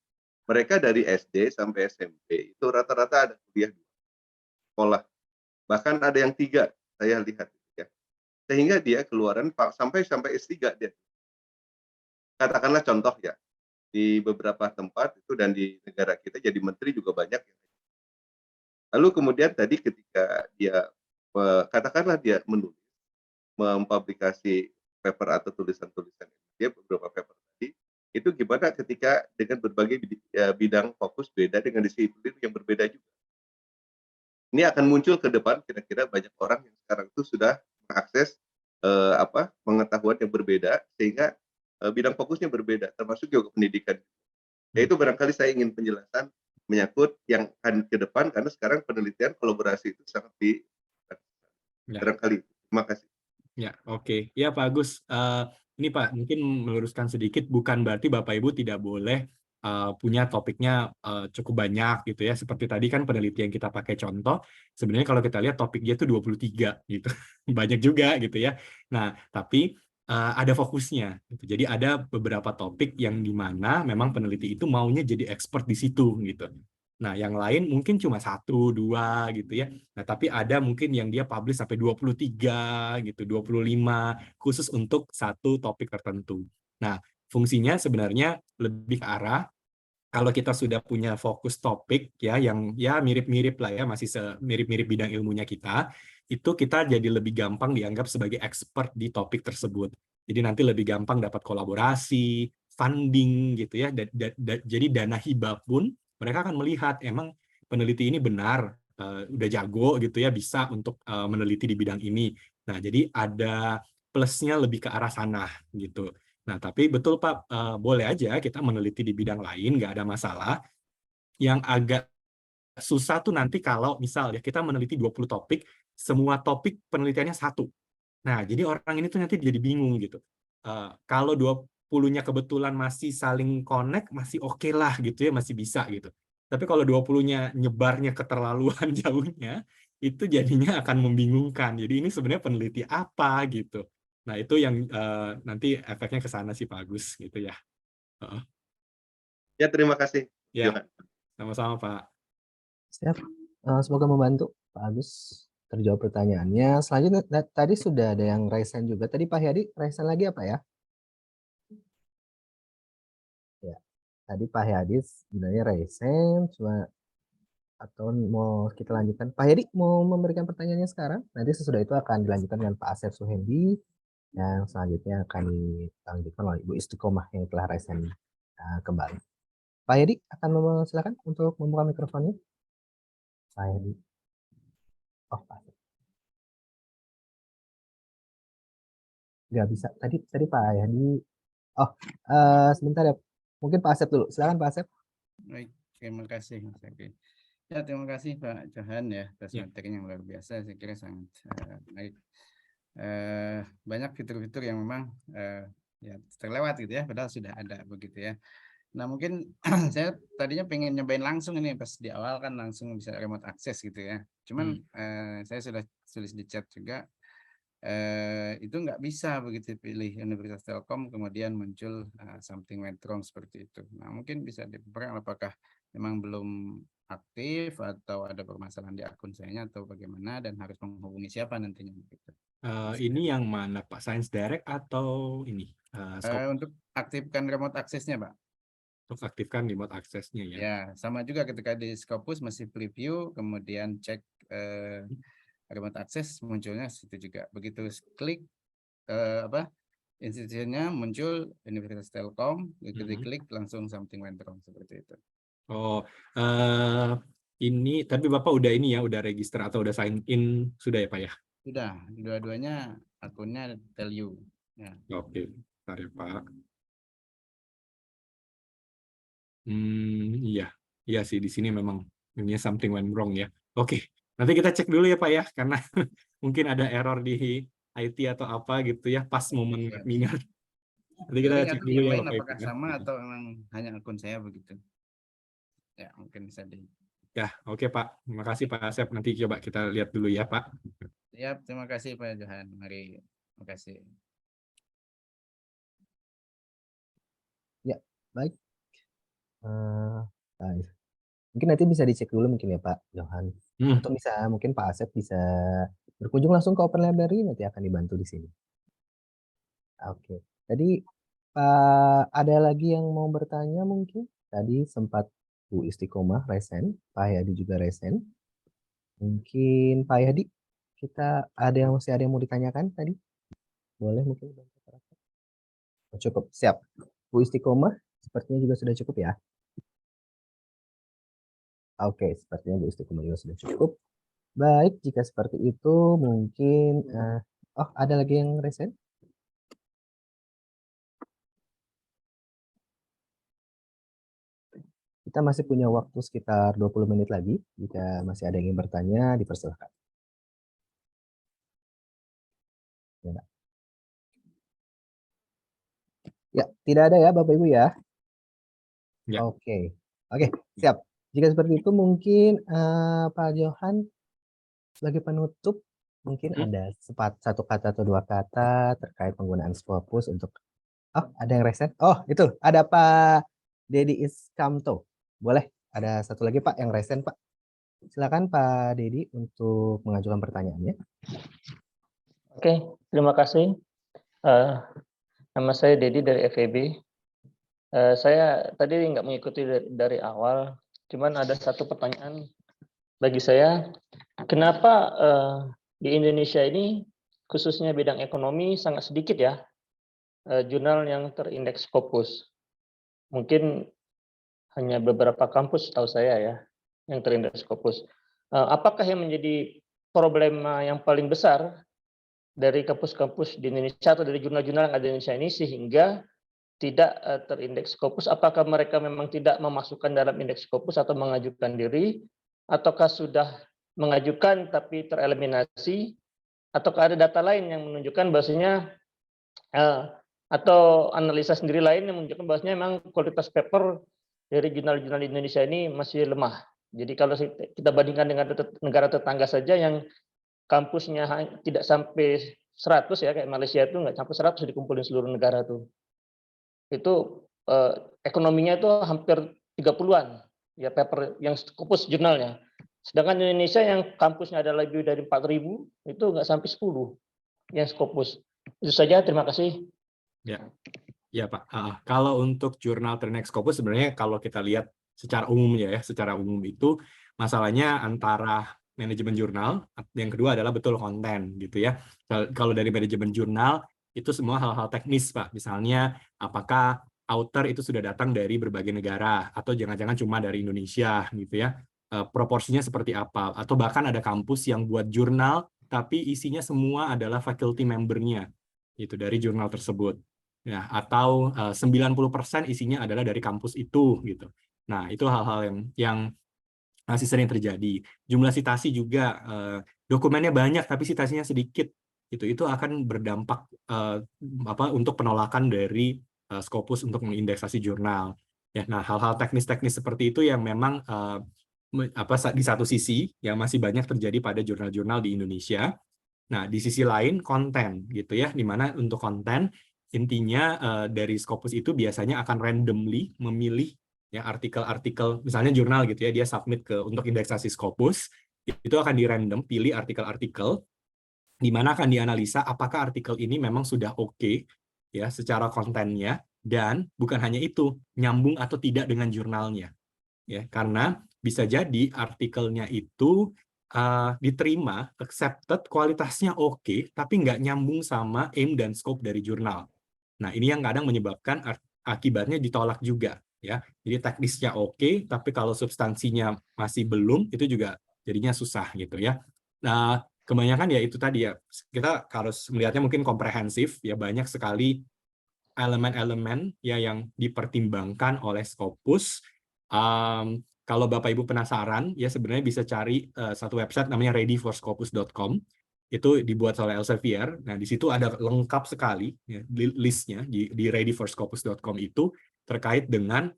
mereka dari SD sampai SMP itu rata-rata ada kuliah di sekolah. Bahkan ada yang 3 saya lihat ya. Sehingga dia keluaran sampai S3 dia. Katakanlah contoh ya, di beberapa tempat itu dan di negara kita jadi menteri juga banyak. Lalu kemudian tadi ketika dia katakanlah dia menulis, mempublikasi paper atau tulisan-tulisan dia beberapa paper tadi, itu gimana ketika dengan berbagai bidang fokus beda dengan disiplin yang berbeda juga. Ini akan muncul ke depan kira-kira banyak orang yang sekarang itu sudah mengakses pengetahuan yang berbeda sehingga bidang fokusnya berbeda termasuk juga pendidikan. Ya itu barangkali saya ingin penjelasan menyangkut yang akan ke depan karena sekarang penelitian kolaborasi itu sangat barangkali. Terima kasih. Ya, oke. Ya, Pak Agus. Ini Pak, mungkin meluruskan sedikit, bukan berarti Bapak Ibu tidak boleh punya topiknya cukup banyak gitu ya. Seperti tadi kan penelitian kita pakai contoh, sebenarnya kalau kita lihat topiknya itu 23 gitu. Banyak juga gitu ya. Nah, tapi ada fokusnya gitu. Jadi ada beberapa topik yang di mana memang peneliti itu maunya jadi expert di situ gitu. Nah, yang lain mungkin cuma 1, 2 gitu ya. Nah, tapi ada mungkin yang dia publish sampai 23 gitu, 25 khusus untuk satu topik tertentu. Nah, fungsinya sebenarnya lebih ke arah kalau kita sudah punya fokus topik ya yang ya mirip-mirip lah ya, masih mirip-mirip bidang ilmunya kita, itu kita jadi lebih gampang dianggap sebagai expert di topik tersebut. Jadi nanti lebih gampang dapat kolaborasi, funding gitu ya. Jadi dana hibah pun mereka akan melihat emang peneliti ini benar, udah jago gitu ya, bisa untuk meneliti di bidang ini. Nah, jadi ada plusnya lebih ke arah sana gitu. Nah, tapi betul Pak, boleh aja kita meneliti di bidang lain, nggak ada masalah. Yang agak susah tuh nanti kalau misal ya kita meneliti 20 topik, semua topik penelitiannya 1. Nah, jadi orang ini tuh nanti jadi bingung gitu. Kalau 20-nya kebetulan masih saling connect, masih oke lah gitu ya, masih bisa gitu. Tapi kalau 20-nya nyebarnya keterlaluan jauhnya, itu jadinya akan membingungkan. Jadi ini sebenarnya peneliti apa gitu. Nah, itu yang nanti efeknya ke sana sih Pak Agus gitu ya. Ya, terima kasih. Ya, Johan. sama-sama Pak. Siap. Semoga membantu Pak Agus terjawab pertanyaannya. Selanjutnya tadi sudah ada yang raise hand juga. Tadi Pak Hadi raise hand lagi apa ya? Ya, tadi Pak Hadi sebenarnya raise hand, cuma atau mau kita lanjutkan. Pak Hadi mau memberikan pertanyaannya sekarang. Nanti sesudah itu akan dilanjutkan dengan Pak Asep Suhendi. Yang selanjutnya akan dilanjutkan oleh Ibu Istiqomah yang telah raise hand kembali. Pak Hadi akan silakan untuk membuka mikrofonnya. Pak Hadi. Oh, Pak Asep. Nggak bisa. Tadi Pak Hadi. Oh, sebentar ya. Mungkin Pak Asep dulu. Silakan Pak Asep. Baik, terima kasih Mas Agi. Ya, terima kasih Pak Johan ya atas materi yang luar biasa. Saya kira sangat baik. Banyak fitur-fitur yang memang ya terlewat gitu ya, padahal sudah ada begitu ya. Nah mungkin saya tadinya pengen nyobain langsung ini pas di awal kan langsung bisa remote access gitu ya. Cuman saya sudah tulis di chat juga itu nggak bisa begitu pilih Universitas Telkom kemudian muncul something went wrong seperti itu. Nah mungkin bisa diperhatikan apakah memang belum aktif atau ada permasalahan di akun saya atau bagaimana dan harus menghubungi siapa nantinya gitu. Ini yang mana Pak? Science Direct atau ini? Untuk aktifkan remote access-nya Pak. Untuk aktifkan remote access-nya ya. Ya, sama juga ketika di Scopus masih preview, kemudian cek remote access munculnya situ juga. Begitu klik institusinya muncul Universitas Telkom, begitu diklik langsung something went wrong seperti itu. Oh, ini tapi Bapak udah ini ya, udah register atau udah sign in sudah ya Pak ya? Sudah, dua-duanya akunnya tell you. Ya. Oke, bentar ya Pak. Iya sih di sini memang ini something went wrong ya. Oke, nanti kita cek dulu ya Pak ya, karena mungkin ada error di IT atau apa gitu ya, pas momen webinar. Nanti kita cek dulu ya Bapak. Apakah sama atau memang hanya akun saya begitu? Ya, mungkin bisa di. Ya, oke Pak. Terima kasih Pak Asep. Nanti coba kita lihat dulu ya Pak. Siap, terima kasih Pak Johan. Mari, terima kasih. Ya, baik. Mungkin nanti bisa dicek dulu mungkin ya Pak Johan. Atau bisa mungkin Pak Asep bisa berkunjung langsung ke Open Library, nanti akan dibantu di sini. Oke. Tadi ada lagi yang mau bertanya mungkin? Tadi sempat Bu Istiqomah resen, Pak Yadi juga resen. Mungkin Pak Yadi, masih ada yang mau ditanyakan tadi? Boleh mungkin? Cukup, siap. Bu Istiqomah, sepertinya juga sudah cukup ya. Oke, sepertinya Bu Istiqomah juga sudah cukup. Baik, jika seperti itu mungkin, ada lagi yang resen? Kita masih punya waktu sekitar 20 menit lagi. Jika masih ada yang ingin bertanya, dipersilakan. Ya, tidak ada ya Bapak Ibu ya? Ya. Oke, siap. Jika seperti itu mungkin Pak Johan sebagai penutup mungkin ada satu kata atau dua kata terkait penggunaan Scopus untuk ada yang reset. Oh, itu ada Pak Dedi Iskamto. Boleh, ada satu lagi Pak yang resen Pak. Silakan Pak Dedi untuk mengajukan pertanyaannya. Oke, terima kasih. Nama saya Dedi dari FEB. Saya tadi nggak mengikuti dari awal, cuman ada satu pertanyaan bagi saya. Kenapa di Indonesia ini, khususnya bidang ekonomi, sangat sedikit ya jurnal yang terindeks Scopus? Mungkin hanya beberapa kampus tahu saya ya yang terindeks Scopus. Apakah yang menjadi problema yang paling besar dari kampus-kampus di Indonesia atau dari jurnal-jurnal yang ada di Indonesia ini sehingga tidak terindeks Scopus? Apakah mereka memang tidak memasukkan dalam indeks Scopus atau mengajukan diri, ataukah sudah mengajukan tapi tereliminasi, ataukah ada data lain yang menunjukkan bahwasanya atau analisa sendiri lain yang menunjukkan bahwasanya memang kualitas paper dari jurnal-jurnal di Indonesia ini masih lemah. Jadi kalau kita bandingkan dengan negara tetangga saja yang kampusnya tidak sampai 100 ya, kayak Malaysia itu nggak sampai 100 dikumpulin seluruh negara tuh. Itu ekonominya itu hampir 30-an ya paper yang Scopus jurnalnya. Sedangkan Indonesia yang kampusnya ada lebih dari 4.000 itu nggak sampai 10 yang Scopus. Itu saja, terima kasih. Ya, ya Pak. Kalau untuk jurnal Trineg Scopus sebenarnya kalau kita lihat secara umumnya ya, secara umum itu masalahnya antara manajemen jurnal, yang kedua adalah betul konten gitu ya. Kalau dari manajemen jurnal itu semua hal-hal teknis Pak. Misalnya apakah author itu sudah datang dari berbagai negara atau jangan-jangan cuma dari Indonesia gitu ya. Proporsinya seperti apa, atau bahkan ada kampus yang buat jurnal tapi isinya semua adalah faculty membernya itu dari jurnal tersebut ya, atau 90% isinya adalah dari kampus itu gitu. Nah itu hal-hal yang masih sering terjadi. Jumlah citasi juga, dokumennya banyak tapi citasinya sedikit, itu akan berdampak untuk penolakan dari Scopus untuk mengindeksasi jurnal. Ya, nah hal-hal teknis-teknis seperti itu yang memang di satu sisi yang masih banyak terjadi pada jurnal-jurnal di Indonesia. Nah di sisi lain konten gitu ya, di mana untuk konten intinya dari Scopus itu biasanya akan randomly memilih ya artikel-artikel, misalnya jurnal gitu ya, dia submit untuk indeksasi Scopus, itu akan di random pilih artikel-artikel di mana akan dianalisa apakah artikel ini memang sudah oke ya secara kontennya, dan bukan hanya itu, nyambung atau tidak dengan jurnalnya ya, karena bisa jadi artikelnya itu diterima, accepted, kualitasnya oke, tapi nggak nyambung sama aim dan scope dari jurnal. Nah ini yang kadang menyebabkan akibatnya ditolak juga ya. Jadi teknisnya oke, tapi kalau substansinya masih belum, itu juga jadinya susah gitu ya. Nah kebanyakan ya itu tadi ya, kita harus melihatnya mungkin komprehensif ya, banyak sekali elemen-elemen ya yang dipertimbangkan oleh Scopus. Kalau Bapak Ibu penasaran ya sebenarnya bisa cari satu website namanya readyforscopus.com. Itu dibuat oleh Elsevier. Nah, di situ ada lengkap sekali ya, listnya di readyforscopus.com itu terkait dengan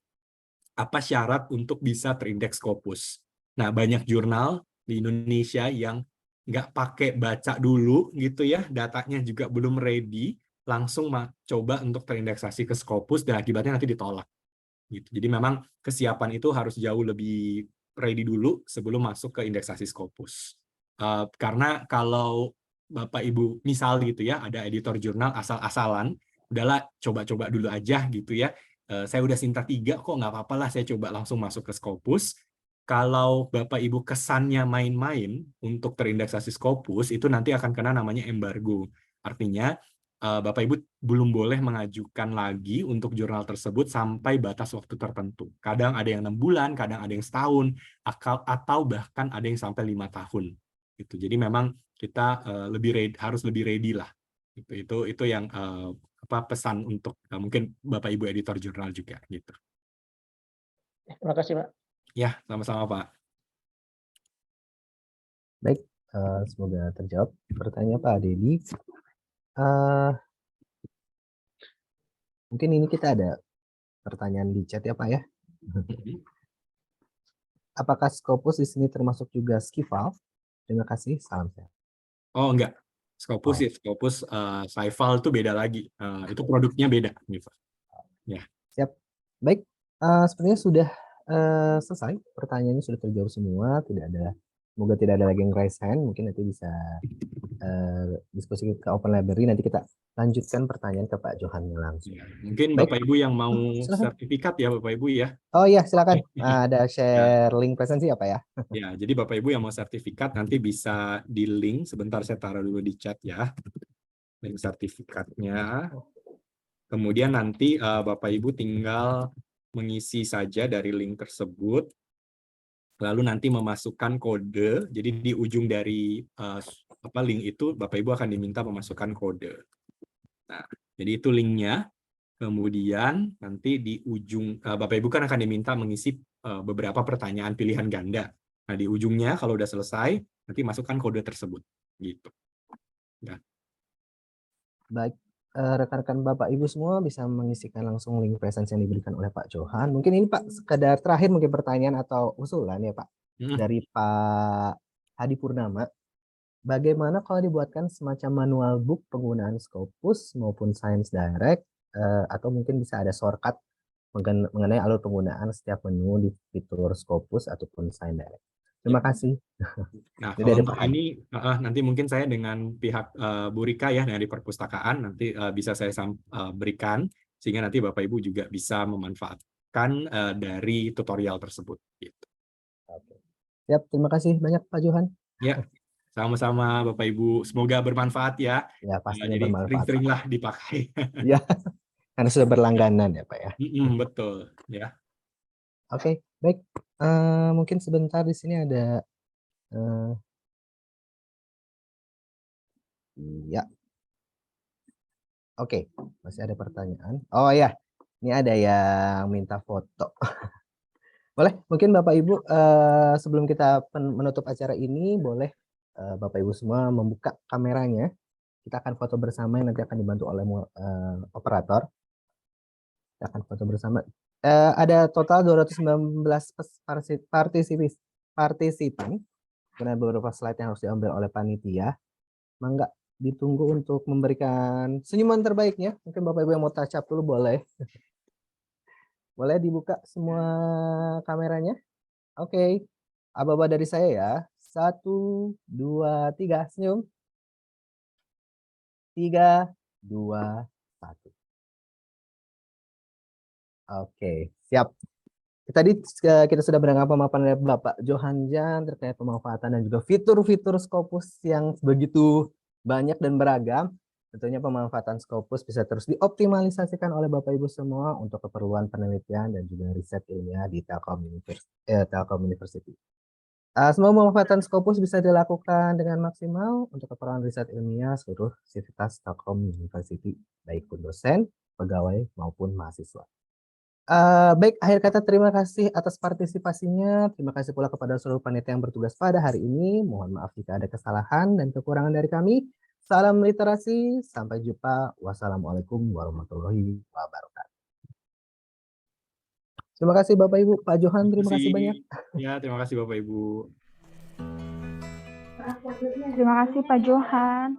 apa syarat untuk bisa terindeks Scopus. Nah, banyak jurnal di Indonesia yang nggak pakai baca dulu gitu ya, datanya juga belum ready, langsung coba untuk terindeksasi ke Scopus dan akibatnya nanti ditolak. Gitu. Jadi memang kesiapan itu harus jauh lebih ready dulu sebelum masuk ke indeksasi Scopus. Karena kalau Bapak Ibu misal gitu ya, ada editor jurnal asal-asalan, udahlah coba-coba dulu aja gitu ya. Saya udah Sinta 3 kok, nggak apa-apa lah saya coba langsung masuk ke Scopus. Kalau Bapak Ibu kesannya main-main untuk terindeksasi Scopus, itu nanti akan kena namanya embargo. Artinya Bapak Ibu belum boleh mengajukan lagi untuk jurnal tersebut sampai batas waktu tertentu. Kadang ada yang 6 bulan, kadang ada yang setahun, atau bahkan ada yang sampai 5 tahun. Gitu. Jadi memang kita harus lebih ready lah. Itu yang pesan untuk mungkin Bapak Ibu editor jurnal juga. Gitu. Terima kasih Pak. Ya, sama-sama Pak. Baik, semoga terjawab pertanyaan Pak Dedi. Mungkin ini kita ada pertanyaan di chat ya Pak ya. Apakah Scopus di sini termasuk juga Skival? Terima kasih, salam sehat. Oh enggak, Scopus ya, Scopus Scival itu beda lagi. Itu produknya beda. Ya. Siap. Baik, sepertinya sudah selesai. Pertanyaannya sudah terjawab semua. Semoga tidak ada lagi yang raise hand. Mungkin nanti bisa diskusi ke Open Library. Nanti kita lanjutkan pertanyaan ke Pak Johan langsung. Ya, mungkin Baik. Bapak Ibu yang mau Silakan. sertifikat ya Bapak Ibu ya. Oh iya, silakan. Ada share link presensi apa ya? Ya, jadi Bapak Ibu yang mau sertifikat nanti bisa di link. Sebentar saya taruh dulu di chat ya. Link sertifikatnya. Kemudian nanti Bapak Ibu tinggal mengisi saja dari link tersebut. Lalu nanti memasukkan kode. Jadi di ujung dari link itu Bapak Ibu akan diminta memasukkan kode. Nah, jadi itu linknya. Kemudian nanti di ujung Bapak Ibu kan akan diminta mengisi beberapa pertanyaan pilihan ganda. Nah, di ujungnya kalau udah selesai nanti masukkan kode tersebut. Gitu. Ya. Baik, rekan-rekan Bapak Ibu semua bisa mengisikan langsung link presensi yang diberikan oleh Pak Johan. Mungkin ini Pak sekadar terakhir mungkin pertanyaan atau usulan ya Pak dari Pak Hadi Purnama. Bagaimana kalau dibuatkan semacam manual book penggunaan Scopus maupun Science Direct atau mungkin bisa ada shortcut mengenai alur penggunaan setiap menu di fitur Scopus ataupun Sign Direct. Terima kasih. Nah, Ini kalau dari untuk Pak Hadi. ini nanti mungkin saya dengan pihak Bu Rika ya dari perpustakaan nanti bisa saya berikan sehingga nanti Bapak Ibu juga bisa memanfaatkan dari tutorial tersebut. Gitu. Oke. Siap, terima kasih banyak Pak Johan. Ya, sama-sama Bapak Ibu. Semoga bermanfaat ya. Ya, pastinya Jadi bermanfaat, Pak. sering-seringlah dipakai. Ya, karena sudah berlangganan ya Pak ya. Betul ya. Oke, baik. Mungkin sebentar di sini ada ya. Oke, masih ada pertanyaan. Oh ya, ini ada yang minta foto. Boleh, mungkin Bapak Ibu sebelum kita menutup acara ini, boleh Bapak Ibu semua membuka kameranya. Kita akan foto bersama yang nanti akan dibantu oleh operator. Kita akan foto bersama. Ada total 219 partisipan. Kemudian beberapa slide yang harus diambil oleh panitia. Mangga ditunggu untuk memberikan senyuman terbaiknya. Mungkin Bapak Ibu yang mau touch up dulu boleh. Boleh dibuka semua kameranya. Oke. Aba-aba dari saya ya. 1, 2, 3. Senyum. 3, 2, 1. Oke, siap. Tadi kita sudah mendengar pemaparan dari Bapak Johan Jan terkait pemanfaatan dan juga fitur-fitur Scopus yang begitu banyak dan beragam. Tentunya pemanfaatan Scopus bisa terus dioptimalisasikan oleh Bapak Ibu semua untuk keperluan penelitian dan juga riset ilmiah di Telkom University. Semua pemanfaatan Scopus bisa dilakukan dengan maksimal untuk keperluan riset ilmiah seluruh sivitas Telkom University, baik pun dosen, pegawai maupun mahasiswa. Baik, akhir kata terima kasih atas partisipasinya. Terima kasih pula kepada seluruh panitia yang bertugas pada hari ini. Mohon maaf jika ada kesalahan dan kekurangan dari kami. Salam literasi, sampai jumpa. Wassalamualaikum warahmatullahi wabarakatuh. Terima kasih Bapak Ibu. Pak Johan, terima kasih banyak. Ya, terima kasih Bapak Ibu. Terima kasih Pak Johan.